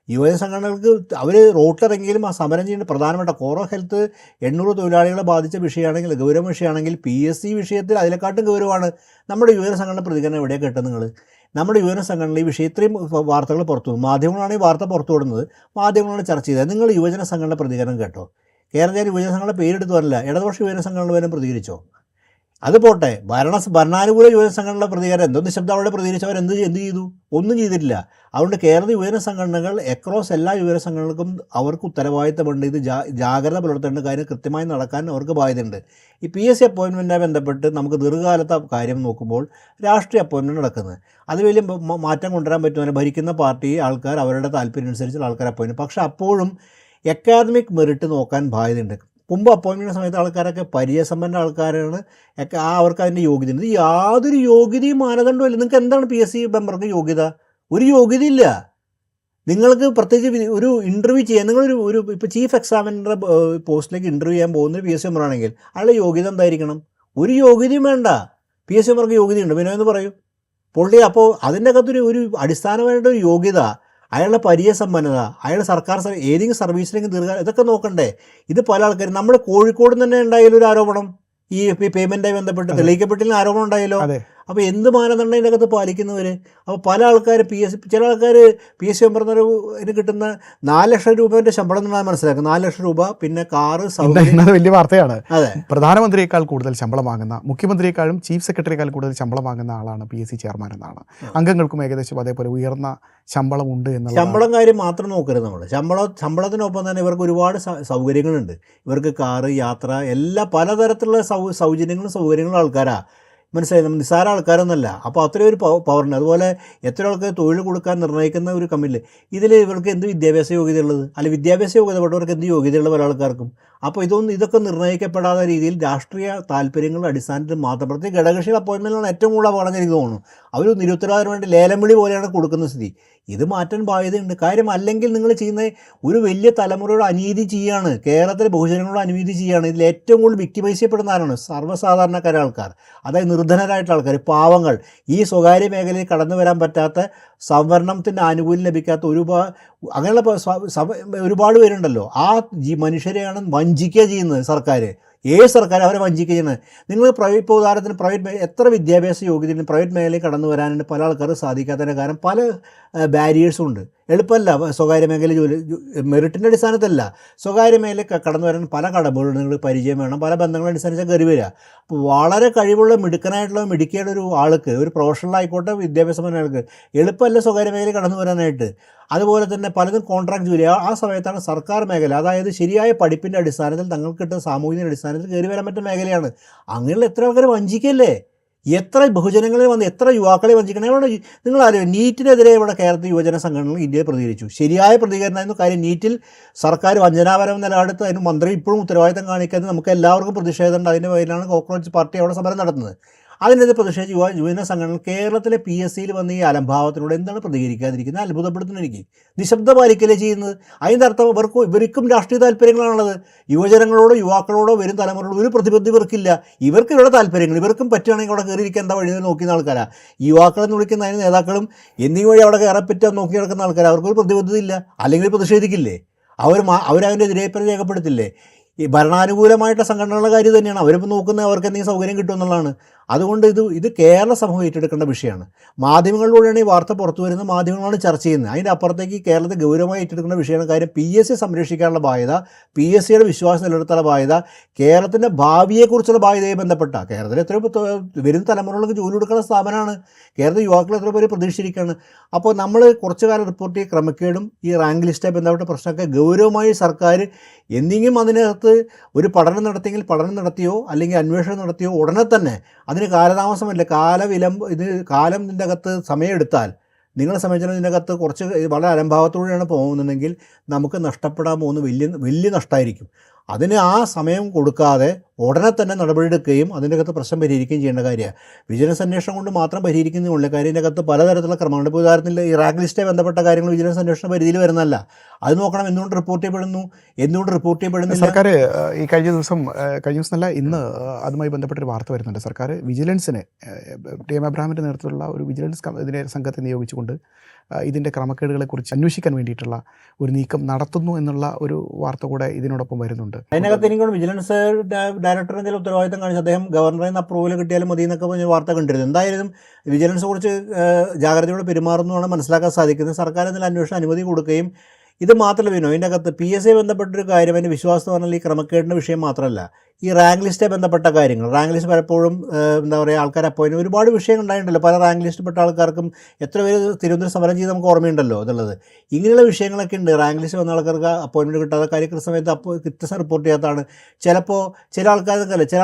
യുവജന സംഘടനകൾക്ക് അവർ റോട്ടിലിറങ്ങിയാലും ആ സമരം ചെയ്യേണ്ട പ്രധാനപ്പെട്ട കോറോ ഹെൽത്ത് 800 തൊഴിലാളികളെ ബാധിച്ച വിഷയമാണെങ്കിൽ, ഗൗരവ വിഷയമാണെങ്കിൽ, PSC വിഷയത്തിൽ അതിനെക്കാട്ടും ഗൗരവമാണ് നമ്മുടെ യുവജന സംഘടന പ്രതികരണം. എവിടെയാണ് കേട്ടത് നിങ്ങൾ? നമ്മുടെ യുവജന സംഘടന ഈ വിഷയം ഇത്രയും വാർത്തകൾ പുറത്തു വന്നു, മാധ്യമങ്ങളാണ് ഈ വാർത്ത പുറത്തു വിടുന്നത്, മാധ്യമങ്ങളാണ് ചർച്ച ചെയ്തത്. നിങ്ങൾ യുവജന സംഘടന പ്രതികരണം കേട്ടോ? കേരളത്തിൽ യുവജന സംഘടന പേരെടുത്ത് വരില്ല, ഇടതുപക്ഷ യുവജന സംഘടന വരെ പ്രതികരിച്ചോ? അത് പോട്ടെ, ഭരണാനുകൂല യുവജന സംഘടനകളുടെ പ്രതികാരം എന്തോ നിശബ്ദം അവിടെ പ്രതികരിച്ചവർ എന്ത് ചെയ്തു? ഒന്നും ചെയ്തിട്ടില്ല. അതുകൊണ്ട് കേരള യുവജന സംഘടനകൾ അക്രോസ് എല്ലാ യുവജന സംഘടനകൾക്കും അവർക്ക് ഉത്തരവാദിത്തമുണ്ട്. ഇത് ജാഗ്രത പുലർത്തേണ്ട കാര്യം കൃത്യമായി നടക്കാൻ അവർക്ക് ബാധ്യതയുണ്ട്. ഈ PSC അപ്പോയിൻമെൻറ്റുമായി ബന്ധപ്പെട്ട് നമുക്ക് ദീർഘകാലത്തെ കാര്യം നോക്കുമ്പോൾ രാഷ്ട്രീയ അപ്പോയിൻമെൻറ്റ് നടക്കുന്നത്, അത് വലിയ മാറ്റം കൊണ്ടുവരാൻ പറ്റുമല്ലോ. ഭരിക്കുന്ന പാർട്ടി ആൾക്കാർ അവരുടെ താല്പര്യം അനുസരിച്ചുള്ള ആൾക്കാർ അപ്പോയിൻറ്റ്. പക്ഷേ അപ്പോഴും അക്കാദമിക് മെറിറ്റ് നോക്കാൻ ബാധ്യതയുണ്ട്. മുമ്പ് അപ്പോയിൻമെൻറ്റ് സമയത്ത് ആൾക്കാരൊക്കെ പരിചയസമ്പന്ന ആൾക്കാരാണ്, അവർക്ക് അതിൻ്റെ യോഗ്യത ഉണ്ട്. യാതൊരു യോഗ്യതയും മാനദണ്ഡമില്ല. നിങ്ങൾക്ക് എന്താണ് PSC മെമ്പർക്ക് യോഗ്യത? ഒരു യോഗ്യതയില്ല. നിങ്ങൾക്ക് പ്രത്യേകിച്ച് ഒരു ഇൻ്റർവ്യൂ ചെയ്യാൻ, നിങ്ങളൊരു ഇപ്പോൾ ചീഫ് എക്സാമിനറുടെ പോസ്റ്റിലേക്ക് ഇൻ്റർവ്യൂ ചെയ്യാൻ പോകുന്നൊരു PSC മെമ്പറാണെങ്കിൽ അയാളുടെ യോഗ്യത എന്തായിരിക്കണം? ഒരു യോഗ്യതയും വേണ്ട. PSC മെമ്പർക്ക് യോഗ്യതയുണ്ട്, വിനോദ് പറയും പൊള്ളി. അപ്പോൾ അതിൻ്റെ അകത്തൊരു അടിസ്ഥാനമായിട്ട് ഒരു യോഗ്യത, അയാളുടെ പരിചയസമ്പന്നത, അയാളുടെ സർക്കാർ ഏതെങ്കിലും സർവീസിലേക്ക് ഇതൊക്കെ നോക്കണ്ടേ? ഇത് പല ആൾക്കാരും, നമ്മുടെ കോഴിക്കോട് തന്നെ ഉണ്ടായാലും ഒരു ആരോപണം ഈ പേയ്മെൻറ്റായി ബന്ധപ്പെട്ട് തെളിയിക്കപ്പെട്ടില്ല ആരോപണം ഉണ്ടായല്ലോ. അപ്പോൾ എന്ത് മാനദണ്ഡം ഇതിൻ്റെ അകത്ത് പാലിക്കുന്നവർ? അപ്പോൾ പല ആൾക്കാർ ചില ആൾക്കാർ PSC മെമ്പറിന് കിട്ടുന്ന 4 ലക്ഷം രൂപേൻ്റെ ശമ്പളം എന്നാണ് മനസ്സിലാക്കുന്നത്. 4 ലക്ഷം രൂപ, പിന്നെ കാറ്, വലിയ വാർത്തയാണ്. അതെ, പ്രധാനമന്ത്രിയേക്കാൾ കൂടുതൽ ശമ്പളം വാങ്ങുന്ന, മുഖ്യമന്ത്രിയേക്കാളും ചീഫ് സെക്രട്ടറിയേക്കാൾ കൂടുതൽ ശമ്പളം വാങ്ങുന്ന ആളാണ് PSC ചെയർമാൻ എന്നാണ്. അംഗങ്ങൾക്കും ഏകദേശം അതേപോലെ ഉയർന്ന ശമ്പളം ഉണ്ട് എന്നുള്ള ശമ്പളം കാര്യം മാത്രം നോക്കരുത് നമ്മൾ. ശമ്പളത്തിനൊപ്പം തന്നെ ഇവർക്ക് ഒരുപാട് സൗകര്യങ്ങളുണ്ട്. ഇവർക്ക് കാറ്, യാത്ര, എല്ലാ പലതരത്തിലുള്ള സൗജന്യങ്ങളും സൗകര്യങ്ങളും ആൾക്കാരാണ്. മനസ്സിലായി, നമ്മൾ നിസ്സാര ആൾക്കാരൊന്നുമല്ല. അപ്പോൾ അത്രയും ഒരു പവറുണ്ട്. അതുപോലെ എത്ര ആൾക്ക് തൊഴിൽ കൊടുക്കാൻ നിർണ്ണയിക്കുന്ന ഒരു കമ്മിറ്റി. ഇതിൽ ഇവർക്ക് എന്ത് വിദ്യാഭ്യാസ യോഗ്യത ഉള്ളത്? അല്ലെങ്കിൽ വിദ്യാഭ്യാസ യോഗ്യതപ്പെട്ടവർക്ക് എന്ത് യോഗ്യതയുള്ള പല ആൾക്കാർക്കും? അപ്പോൾ ഇതൊക്കെ നിർണ്ണയിക്കപ്പെടാത്ത രീതിയിൽ രാഷ്ട്രീയ താല്പര്യങ്ങളുടെ അടിസ്ഥാനത്തിൽ മാത്രം, പ്രത്യേക ഘടകകക്ഷികൾ അപ്പോയിൻമെൻറ്റിലാണ് ഏറ്റവും കൂടുതൽ അപകടം എനിക്ക് തോന്നുന്നു. അവർ നിരുത്തരവാദമായിട്ട് ലേലം വിളി പോലെയാണ് കൊടുക്കുന്ന സ്ഥിതി. ഇത് മാറ്റാൻ ബാധ്യതയുണ്ട്. കാര്യം അല്ലെങ്കിൽ നിങ്ങൾ ചെയ്യുന്ന ഒരു വലിയ തലമുറയോട് അനീതി ചെയ്യുകയാണ്, കേരളത്തിലെ ബഹുജനങ്ങളോട് അനീതി ചെയ്യുകയാണ്. ഇതിൽ ഏറ്റവും കൂടുതൽ വിക്ടിമൈസ് ചെയ്യപ്പെടുന്ന ആരാണ്? സർവ്വസാധാരണക്കാരായ ആൾക്കാർ, അതായത് നിർധനരായിട്ടുള്ള ആൾക്കാർ, പാവങ്ങൾ, ഈ സ്വകാര്യ മേഖലയിൽ കടന്നു വരാൻ പറ്റാത്ത, സംവരണത്തിൻ്റെ ആനുകൂല്യം ലഭിക്കാത്ത അങ്ങനെയുള്ള ഒരുപാട് പേരുണ്ടല്ലോ. ആ മനുഷ്യരെയാണ് വഞ്ചിക്കുക ചെയ്യുന്നത് സർക്കാർ. ഏത് സർക്കാർ അവരെ വഞ്ചിക്കുകയാണ്. നിങ്ങൾ ഇപ്പോൾ ഉദാഹരണത്തിന് എത്ര വിദ്യാഭ്യാസ യോഗ്യതയും പ്രൈവറ്റ് മേഖലയിൽ കടന്നു വരാനുണ്ട് പല ആൾക്കാർക്ക് സാധിക്കാത്തതിൻ്റെ കാരണം പല ബാരിയേഴ്സും ഉണ്ട്. എളുപ്പമല്ല സ്വകാര്യ മേഖല മെറിറ്റിൻ്റെ അടിസ്ഥാനത്തിലല്ല, സ്വകാര്യ മേഖലയിൽ കടന്നു വരാൻ പല കടമ്പകളുണ്ട്. നിങ്ങൾ പരിചയം വേണം, പല ബന്ധങ്ങളുടെ അടിസ്ഥാനിച്ചാൽ കയറി വരിക. അപ്പോൾ വളരെ കഴിവുള്ള മിടുക്കിയായിട്ട് ഒരു ആൾക്ക്, ഒരു പ്രൊഫഷണൽ ആയിക്കോട്ടെ വിദ്യാഭ്യാസമായ ആൾക്ക് എളുപ്പമല്ല സ്വകാര്യ മേഖലയിൽ കടന്നു വരാനായിട്ട്. അതുപോലെ തന്നെ പലതും കോൺട്രാക്ട് ജോലി, ആ സമയത്താണ് സർക്കാർ മേഖല, അതായത് ശരിയായ പഠിപ്പിൻ്റെ അടിസ്ഥാനത്തിൽ തങ്ങൾക്ക് കിട്ടുന്ന സാമൂഹിക അടിസ്ഥാനത്തിൽ കയറി വരാൻ പറ്റുന്ന മേഖലയാണ്. അങ്ങനെയുള്ള എത്ര ആൾക്കാർ വഞ്ചിക്കല്ലേ, എത്ര ബഹുജനങ്ങളെ വന്ന് എത്ര യുവാക്കളെ വഞ്ചിക്കണേ. ഇവിടെ നിങ്ങൾ അറിയാം, നീറ്റിനെതിരെ ഇവിടെ കേരളത്തിൽ യുവജന സംഘടനകൾ ഇന്ത്യയിൽ പ്രതികരിച്ചു. ശരിയായ പ്രതികരണമായിരുന്നു. കാര്യം നീറ്റിൽ സർക്കാർ വഞ്ചനാപരം നിലപാടെടുത്ത് അതിന് മന്ത്രി ഇപ്പോഴും ഉത്തരവാദിത്തം കാണിക്കാതെ നമുക്ക് എല്ലാവർക്കും പ്രതിഷേധമുണ്ട്. അതിൻ്റെ പേരിലാണ് കോക്രോച്ച് പാർട്ടി അവിടെ സമരം നടത്തുന്നത്. അതിനെതിരെ പ്രതിഷേധിച്ച് യുവജന സംഘടനകൾ കേരളത്തിലെ PSCയിൽ വന്ന് ഈ അലംഭാവത്തിനോട് എന്താണ് പ്രതികരിക്കാതിരിക്കുന്നത്? അത്ഭുതപ്പെടുത്തുന്നു എനിക്ക്. നിശബ്ദ പാലിക്കലേ ചെയ്യുന്നത്. അതിൻ്റെ അർത്ഥം ഇവർക്കും രാഷ്ട്രീയ താല്പര്യങ്ങളാണുള്ളത്. യുവജനങ്ങളോടോ യുവാക്കളോടോ വരും തലമുറയോട് ഒരു പ്രതിബദ്ധത ഇവർക്കില്ല. ഇവർക്ക് ഇവരുടെ താല്പര്യങ്ങൾ, ഇവർക്കും പറ്റുകയാണെങ്കിൽ അവിടെ കയറിയിരിക്കാൻ എന്താ വഴി നോക്കുന്ന ആൾക്കാരാണ്. യുവാക്കളെന്ന് വിളിക്കുന്ന അതിന് നേതാക്കളും എന്നീ വഴി അവിടെ കയറപ്പറ്റാൻ നോക്കി നടക്കുന്ന ആൾക്കാർ. അവർക്കൊരു പ്രതിബദ്ധത ഇല്ല, അല്ലെങ്കിൽ പ്രതിഷേധിക്കില്ലേ? അവരതിൻ്റെ എതിരേപ്പരം രേഖപ്പെടുത്തില്ലേ? ഈ ഭരണാനുകൂലമായിട്ട് സംഘടനകളുടെ കാര്യം തന്നെയാണ്. അവരിപ്പോൾ നോക്കുന്നത് അവർക്ക് എന്തെങ്കിലും സൗകര്യം കിട്ടുമെന്നുള്ളതാണ്. അതുകൊണ്ട് ഇത് കേരള സമൂഹം ഏറ്റെടുക്കേണ്ട വിഷയമാണ്. മാധ്യമങ്ങളിലൂടെയാണ് ഈ വാർത്ത പുറത്തു വരുന്നത്, മാധ്യമങ്ങളാണ് ചർച്ച ചെയ്യുന്നത്. അതിൻ്റെ അപ്പുറത്തേക്ക് കേരളത്തിൽ ഗൗരവമായി ഏറ്റെടുക്കേണ്ട വിഷയമാണ്. കാര്യം PSC സംരക്ഷിക്കാനുള്ള ബാധ്യത, PSCയുടെ വിശ്വാസം നിലനിർത്താനുള്ള ബാധ്യത, കേരളത്തിൻ്റെ ഭാവിയെക്കുറിച്ചുള്ള ബാധ്യതയെ ബന്ധപ്പെട്ട കേരളത്തിൽ എത്രയോ വരുന്ന തലമുറകൾക്ക് ജോലി കൊടുക്കുന്ന സ്ഥാപനമാണ്. കേരളത്തിൽ യുവാക്കൾ എത്ര പേര് പ്രതീക്ഷിച്ചിരിക്കുകയാണ്. അപ്പോൾ നമ്മൾ കുറച്ചു കാലം റിപ്പോർട്ട് ചെയ്ത ക്രമക്കേടും ഈ റാങ്ക് ലിസ്റ്റുമായി ബന്ധപ്പെട്ട പ്രശ്നമൊക്കെ ഗൗരവമായി സർക്കാർ എന്തെങ്കിലും അതിനകത്ത് ഒരു പഠനം നടത്തിയോ അല്ലെങ്കിൽ അന്വേഷണം നടത്തിയോ ഉടനെ തന്നെ അതിന് കാലതാമസമല്ല, കാലം ഇതിൻ്റെ അകത്ത് സമയമെടുത്താൽ നിങ്ങളെ സംബന്ധിച്ചിടത്തോളം ഇതിൻ്റെ അകത്ത് കുറച്ച് വളരെ അലംഭാവത്തോടെയാണ് പോകുന്നുണ്ടെങ്കിൽ നമുക്ക് നഷ്ടപ്പെടാൻ പോകുന്ന വലിയ നഷ്ടമായിരിക്കും. അതിന് ആ സമയം കൊടുക്കാതെ ഉടനെ തന്നെ നടപടിയെടുക്കുകയും അതിൻ്റെ അകത്ത് പ്രശ്നം പരിഹരിക്കുകയും ചെയ്യേണ്ട കാര്യമാണ്. വിജിലൻസ് അന്വേഷണം കൊണ്ട് മാത്രം പരിഹരിക്കുന്നില്ല. കാര്യത്തിൻ്റെ അകത്ത് പലതരത്തിലുള്ള ക്രമങ്ങളുണ്ട്. ഇപ്പോൾ ഉദാഹരണത്തിൽ ഈ റാങ്ക് ലിസ്റ്റുമായി ബന്ധപ്പെട്ട കാര്യങ്ങൾ വിജിലൻസ് അന്വേഷണ പരിധിയിൽ വരുന്നതല്ല. അത് നോക്കണം, എന്തുകൊണ്ട് റിപ്പോർട്ട് ചെയ്യപ്പെടുന്നില്ല. സർക്കാർ ഈ കഴിഞ്ഞ ദിവസം അല്ല ഇന്ന് അതുമായി ബന്ധപ്പെട്ടൊരു വാർത്ത വരുന്നുണ്ട്. സർക്കാർ വിജിലൻസിനെ TM അബ്രഹാമിൻ്റെ നേതൃത്വത്തിലുള്ള ഒരു വിജിലൻസ് സംഘത്തെ നിയോഗിച്ചുകൊണ്ട് ഇതിൻ്റെ ക്രമക്കേടുകളെക്കുറിച്ച് അന്വേഷിക്കാൻ വേണ്ടിയിട്ടുള്ള ഒരു നീക്കം നടത്തുന്നു എന്നുള്ള ഒരു വാർത്ത കൂടെ ഇതിനോടൊപ്പം വരുന്നുണ്ട്. അതിനകത്ത് എനിക്കോട് വിജിലൻസ് ഡയറക്ടർ എന്തെങ്കിലും ഉത്തരവാദിത്തം കാണിച്ച് അദ്ദേഹം ഗവർണറിൽ നിന്ന് അപ്രൂവൽ കിട്ടിയാലും മതി എന്നൊക്കെ പറഞ്ഞ് വാർത്ത കണ്ടിരുന്നു. എന്തായാലും വിജിലൻസ് കുറിച്ച് ജാഗ്രതയോടെ പെരുമാറുന്നതാണ് മനസ്സിലാക്കാൻ സാധിക്കുന്നത്. സർക്കാർ എന്തെങ്കിലും അന്വേഷണം അനുമതി കൊടുക്കുകയും ഇത് മാത്രമല്ല അതിൻ്റെ അകത്ത് PSC ബന്ധപ്പെട്ടൊരു കാര്യം, അതിൻ്റെ വിശ്വാസം പറഞ്ഞാൽ ഈ ക്രമക്കേടിൻ്റെ വിഷയം മാത്രമല്ല, ഈ റാങ്ക് ലിസ്റ്റുമായി ബന്ധപ്പെട്ട കാര്യങ്ങൾ. റാങ്ക് ലിസ്റ്റ് പലപ്പോഴും എന്താ പറയുക, ആൾക്കാർ അപ്പോയിൻ്റ് ഒരുപാട് വിഷയങ്ങൾ ഉണ്ടായിട്ടുണ്ടല്ലോ. പല റാങ്ക് ലിസ്റ്റിൽപ്പെട്ട ആൾക്കാർക്കും എത്ര പേര് തിരുവനന്തപുരം സമരം ചെയ്ത് നമുക്ക് ഓർമ്മയുണ്ടല്ലോ എന്നുള്ളത്. ഇങ്ങനെയുള്ള വിഷയങ്ങളൊക്കെ ഉണ്ട്. റാങ്ക് ലിസ്റ്റ് വന്ന ആൾക്കാർക്ക് അപ്പോയിൻമെൻറ്റ് കിട്ടാത്ത കാര്യം കൃത്യസമയത്ത് കൃത്യസം റിപ്പോർട്ട് ചെയ്യാത്തതാണ്. ചിലപ്പോൾ ചില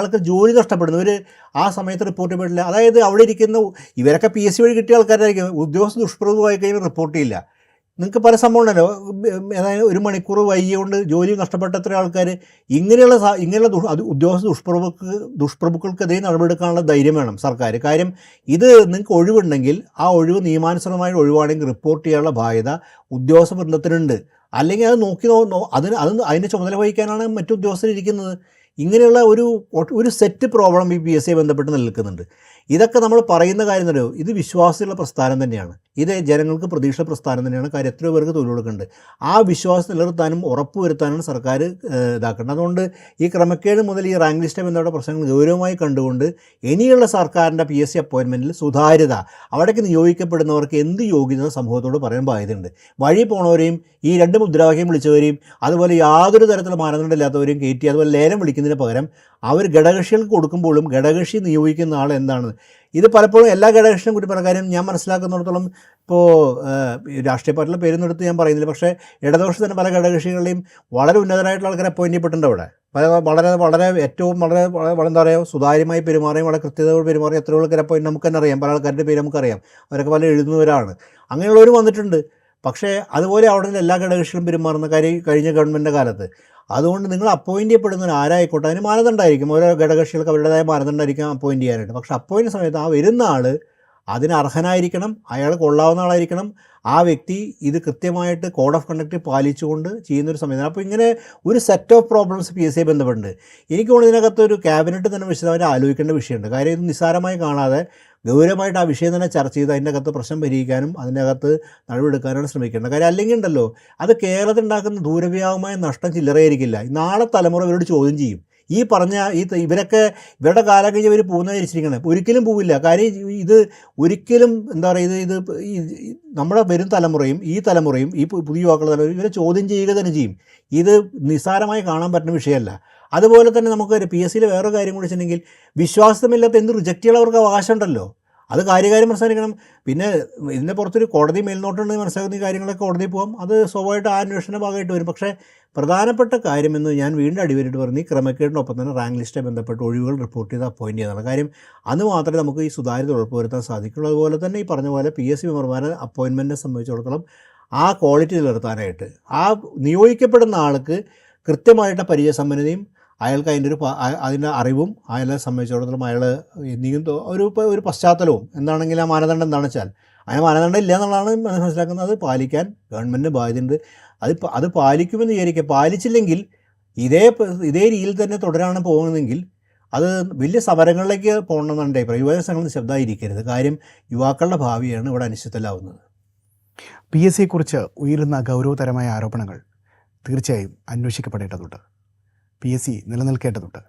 ആൾക്ക് ജോലി നഷ്ടപ്പെടുന്നു, ഇവർ ആ സമയത്ത് റിപ്പോർട്ട് ചെയ്തിട്ടില്ല. അതായത് അവിടെ ഇരിക്കുന്ന ഇവരൊക്കെ PSC വഴി കിട്ടിയ ആൾക്കാരായിരിക്കും. ഉദ്യോഗസ്ഥ ദുഷ്പ്രഭുവായി കഴിഞ്ഞാൽ റിപ്പോർട്ട് ചെയ്യില്ല. നിങ്ങൾക്ക് പല സംഭവം ഉണ്ടല്ലോ, അതായത് 1 മണിക്കൂർ വൈകിയുകൊണ്ട് ജോലി നഷ്ടപ്പെട്ട എത്ര ആൾക്കാർ. ഇങ്ങനെയുള്ള ഉദ്യോഗസ്ഥ ദുഷ്പ്രഭുക്കൾക്കെതിരെ നടപടിയെടുക്കാനുള്ള ധൈര്യം വേണം സർക്കാർ. കാര്യം ഇത് നിങ്ങൾക്ക് ഒഴിവുണ്ടെങ്കിൽ ആ ഒഴിവ് നിയമാനുസൃതമായ ഒഴിവാണെങ്കിൽ റിപ്പോർട്ട് ചെയ്യാനുള്ള ബാധ്യത ഉദ്യോഗസ്ഥ വൃന്ദത്തിനുണ്ട്. അല്ലെങ്കിൽ അത് അതിൻ്റെ ചുമതല വഹിക്കാനാണ് മറ്റു ഉദ്യോഗസ്ഥരിരിക്കുന്നത്. ഇങ്ങനെയുള്ള ഒരു സെറ്റ് പ്രോബ്ലം ഈ PSC ബന്ധപ്പെട്ട് നിൽക്കുന്നുണ്ട്. ഇതൊക്കെ നമ്മൾ പറയുന്ന കാര്യം എന്നറിയോ, ഇത് വിശ്വാസമുള്ള പ്രസ്ഥാനം തന്നെയാണ്. ഇത് ജനങ്ങൾക്ക് പ്രതീക്ഷ പ്രസ്ഥാനം തന്നെയാണ്. കാര്യം എത്രയോ പേർക്ക് തൊഴിൽ കൊടുക്കുന്നുണ്ട്. ആ വിശ്വാസം നിലനിർത്താനും ഉറപ്പുവരുത്താനും സർക്കാർ ഇതാക്കേണ്ടത്. അതുകൊണ്ട് ഈ ക്രമക്കേട് മുതൽ ഈ റാങ്ക് ലിസ്റ്റ് ബന്ധപ്പെട്ട പ്രശ്നങ്ങൾ ഗൗരവമായി കണ്ടുകൊണ്ട് ഇനിയുള്ള സർക്കാരിൻ്റെ PSC അപ്പോയിൻമെൻറ്റിൽ സുതാര്യത, അവിടേക്ക് നിയോഗിക്കപ്പെടുന്നവർക്ക് എന്ത് യോഗ്യത സമൂഹത്തോട് പറയാൻ ബാധ്യതയുണ്ട്. വഴി പോണവരെയും ഈ 2 മുദ്രാവാക്യം വിളിച്ചവരെയും അതുപോലെ യാതൊരു തരത്തിലുള്ള മാനദണ്ഡം ഇല്ലാത്തവരെയും കയറ്റി അതുപോലെ ലേലം വിളിക്കുന്നതിന് പകരം അവർ ഘടകകക്ഷികൾക്ക് കൊടുക്കുമ്പോഴും ഘടകകക്ഷി നിയോഗിക്കുന്ന ആൾ എന്താണ്. ഇത് പലപ്പോഴും എല്ലാ ഘടകകക്ഷിയും കൂടി പറഞ്ഞ കാര്യം ഞാൻ മനസ്സിലാക്കുന്നിടത്തോളം ഇപ്പോൾ രാഷ്ട്രീയ പാർട്ടിയുടെ പേരൊന്നും എടുത്ത് ഞാൻ പറയുന്നില്ല, പക്ഷേ ഇടതുപക്ഷ തന്നെ പല ഘടകകക്ഷികളെയും വളരെ ഉന്നതരായിട്ടുള്ള ആൾക്കാരെ അപ്പോയിൻ്റ് ചെയ്യപ്പെട്ടിട്ടുണ്ട്. അവിടെ വളരെ ഏറ്റവും എന്താ പറയുക, സുതാര്യമായി പെരുമാറിയും വളരെ കൃത്യതയോട് പെരുമാറിയും എത്ര ആൾക്കാരെ അപ്പോയിൻ്റ് നമുക്ക് തന്നെ അറിയാം. പല ആൾക്കാരുടെ പേര് നമുക്കറിയാം. അവരൊക്കെ പല എഴുതുന്നവരാണ്. അങ്ങനെയുള്ളവർ വന്നിട്ടുണ്ട്. പക്ഷേ അതുപോലെ അവിടെ നിന്ന് എല്ലാ ഘടകകക്ഷികളും പെരുമാറുന്ന കാര്യം കഴിഞ്ഞ ഗവൺമെൻറ്റിൻ്റെ കാലത്ത്. അതുകൊണ്ട് നിങ്ങൾ അപ്പോയിൻ്റ് ചെയ്യപ്പെടുന്നവർ ആരായിക്കോട്ടെ അതിന് മാനദണ്ഡമായിരിക്കും. ഓരോ ഘടകകക്ഷികൾക്ക് അവരുടേതായ മാനദണ്ഡമായിരിക്കും അപ്പോയിൻ്റ് ചെയ്യാനായിട്ട്. പക്ഷേ അപ്പോയിൻ്റ് സമയത്ത് ആ വരുന്ന ആൾ അതിന് അർഹനായിരിക്കണം, അയാൾ കൊള്ളാവുന്ന ആളായിരിക്കണം. ആ വ്യക്തി ഇത് കൃത്യമായിട്ട് കോഡ് ഓഫ് കണ്ടക്റ്റ് പാലിച്ചുകൊണ്ട് ചെയ്യുന്നൊരു സംവിധാനം. അപ്പോൾ ഇങ്ങനെ ഒരു സെറ്റ് ഓഫ് പ്രോബ്ലംസ് PSC ബന്ധപ്പെട്ടുണ്ട്. എനിക്ക് തോന്നുന്നു ഇതിനകത്ത് ഒരു ക്യാബിനറ്റ് തന്നെ വിശദമായിട്ട് ആലോചിക്കേണ്ട വിഷയമുണ്ട്. കാര്യം ഇത് നിസ്സാരമായി കാണാതെ ഗൗരവമായിട്ട് ആ വിഷയം തന്നെ ചർച്ച ചെയ്ത് അതിൻ്റെ അകത്ത് പ്രശ്നം പരിഹരിക്കാനും അതിൻ്റെ അകത്ത് നടപടിയെടുക്കാനാണ് ശ്രമിക്കേണ്ടത്. കാര്യം അല്ലെങ്കിൽ ഉണ്ടല്ലോ, അത് കേരളത്തിൽ ഉണ്ടാക്കുന്ന ദൂരവ്യാപകമായ നഷ്ടം ചില്ലറയായിരിക്കില്ല. നാളെ തലമുറ ഇവരോട് ചോദ്യം ചെയ്യും. ഈ പറഞ്ഞ ഇവരുടെ കാലം കഴിഞ്ഞ് ഇവർ പോകുന്നതിരിച്ചിരിക്കണം, ഒരിക്കലും പോവില്ല. കാര്യം ഇത് ഒരിക്കലും എന്താ പറയുക, ഇത് നമ്മുടെ വരും തലമുറയും ഈ തലമുറയും ഈ പുതിയ യുവാക്കളുടെ തലമുറയും ഇവരെ ചോദ്യം ചെയ്യുക തന്നെ ചെയ്യും. ഇത് നിസ്സാരമായി കാണാൻ പറ്റുന്ന വിഷയമല്ല. അതുപോലെ തന്നെ നമുക്ക് PSCയിൽ വേറൊരു കാര്യം കൂടി വെച്ചിട്ടുണ്ടെങ്കിൽ, വിശ്വാസമില്ലാത്ത എന്ത് റിജക്റ്റ് ചെയ്യാൻ അവർക്ക് അവകാശമുണ്ടല്ലോ. അത് കാര്യകാര്യം മനസ്സിലാക്കണം. പിന്നെ ഇതിൻ്റെ പുറത്തൊരു കോടതി മേൽനോട്ടമുണ്ടെന്ന് മനസ്സിലാക്കുന്ന ഈ കാര്യങ്ങളൊക്കെ കോടതിയിൽ പോകാം, അത് സ്വാഭാവികമായിട്ട് ആ അന്വേഷണ ഭാഗമായിട്ട് വരും. പക്ഷേ പ്രധാനപ്പെട്ട കാര്യമെന്ന് ഞാൻ വീണ്ടും അടിവരായിട്ട് പറഞ്ഞു, ഈ ക്രമക്കേടിനൊപ്പം തന്നെ റാങ്ക് ലിസ്റ്റുമായി ബന്ധപ്പെട്ട് ഒഴിവുകൾ റിപ്പോർട്ട് ചെയ്ത് അപ്പോയിൻറ്റ് ചെയ്യുന്നതാണ് കാര്യം. അത് മാത്രമേ നമുക്ക് ഈ സുതാര്യത ഉറപ്പുവരുത്താൻ സാധിക്കുള്ളൂ. അതുപോലെ തന്നെ ഈ പറഞ്ഞ പോലെ PSC മെമ്പർമാരെ അപ്പോയിൻമെൻറ്റിനെ സംബന്ധിച്ചിടത്തോളം ആ ക്വാളിറ്റി നിലനിർത്താനായിട്ട് ആ നിയോഗിക്കപ്പെടുന്ന ആൾക്ക് കൃത്യമായിട്ട് പരിചയസമ്പന്നതയും അയാൾക്ക് അതിൻ്റെ അറിവും അയാളെ സംബന്ധിച്ചിടത്തോളം അയാൾ എന്തെങ്കിലും ഒരു പശ്ചാത്തലവും എന്താണെങ്കിലും ആ മാനദണ്ഡം എന്താണെന്ന് വെച്ചാൽ അതിന് മാനദണ്ഡം ഇല്ല എന്നുള്ളതാണ് മനസ്സിലാക്കുന്നത്. അത് പാലിക്കാൻ ഗവൺമെൻറ്റിന് ബാധ്യതയുണ്ട്. അത് പാലിക്കുമെന്ന് വിചാരിക്കുക. പാലിച്ചില്ലെങ്കിൽ ഇതേ രീതിയിൽ തന്നെ തുടരാണ് പോകുന്നതെങ്കിൽ അത് വലിയ സമരങ്ങളിലേക്ക് പോകണമെന്നുണ്ടേ യുവജന സംഘടന ശബ്ദമായിരിക്കരുത്. കാര്യം യുവാക്കളുടെ ഭാവിയാണ് ഇവിടെ അനിശ്ചിതമാവുന്നത്. PSCയെക്കുറിച്ച് ഉയരുന്ന ഗൗരവതരമായ ആരോപണങ്ങൾ തീർച്ചയായും അന്വേഷിക്കപ്പെടേണ്ടതുണ്ട്. PSC നിലനിൽക്കേണ്ടതുണ്ട്.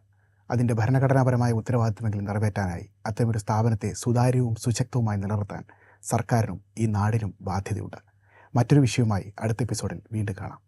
അതിൻ്റെ ഭരണഘടനാപരമായ ഉത്തരവാദിത്തമെങ്കിലും നിറവേറ്റാനായി അത്തരമൊരു സ്ഥാപനത്തെ സുതാര്യവും സുശക്തവുമായി നിലനിർത്താൻ സർക്കാരിനും ഈ നാടിനും ബാധ്യതയുണ്ട്. മറ്റൊരു വിഷയവുമായി അടുത്ത എപ്പിസോഡിൽ വീണ്ടും കാണാം.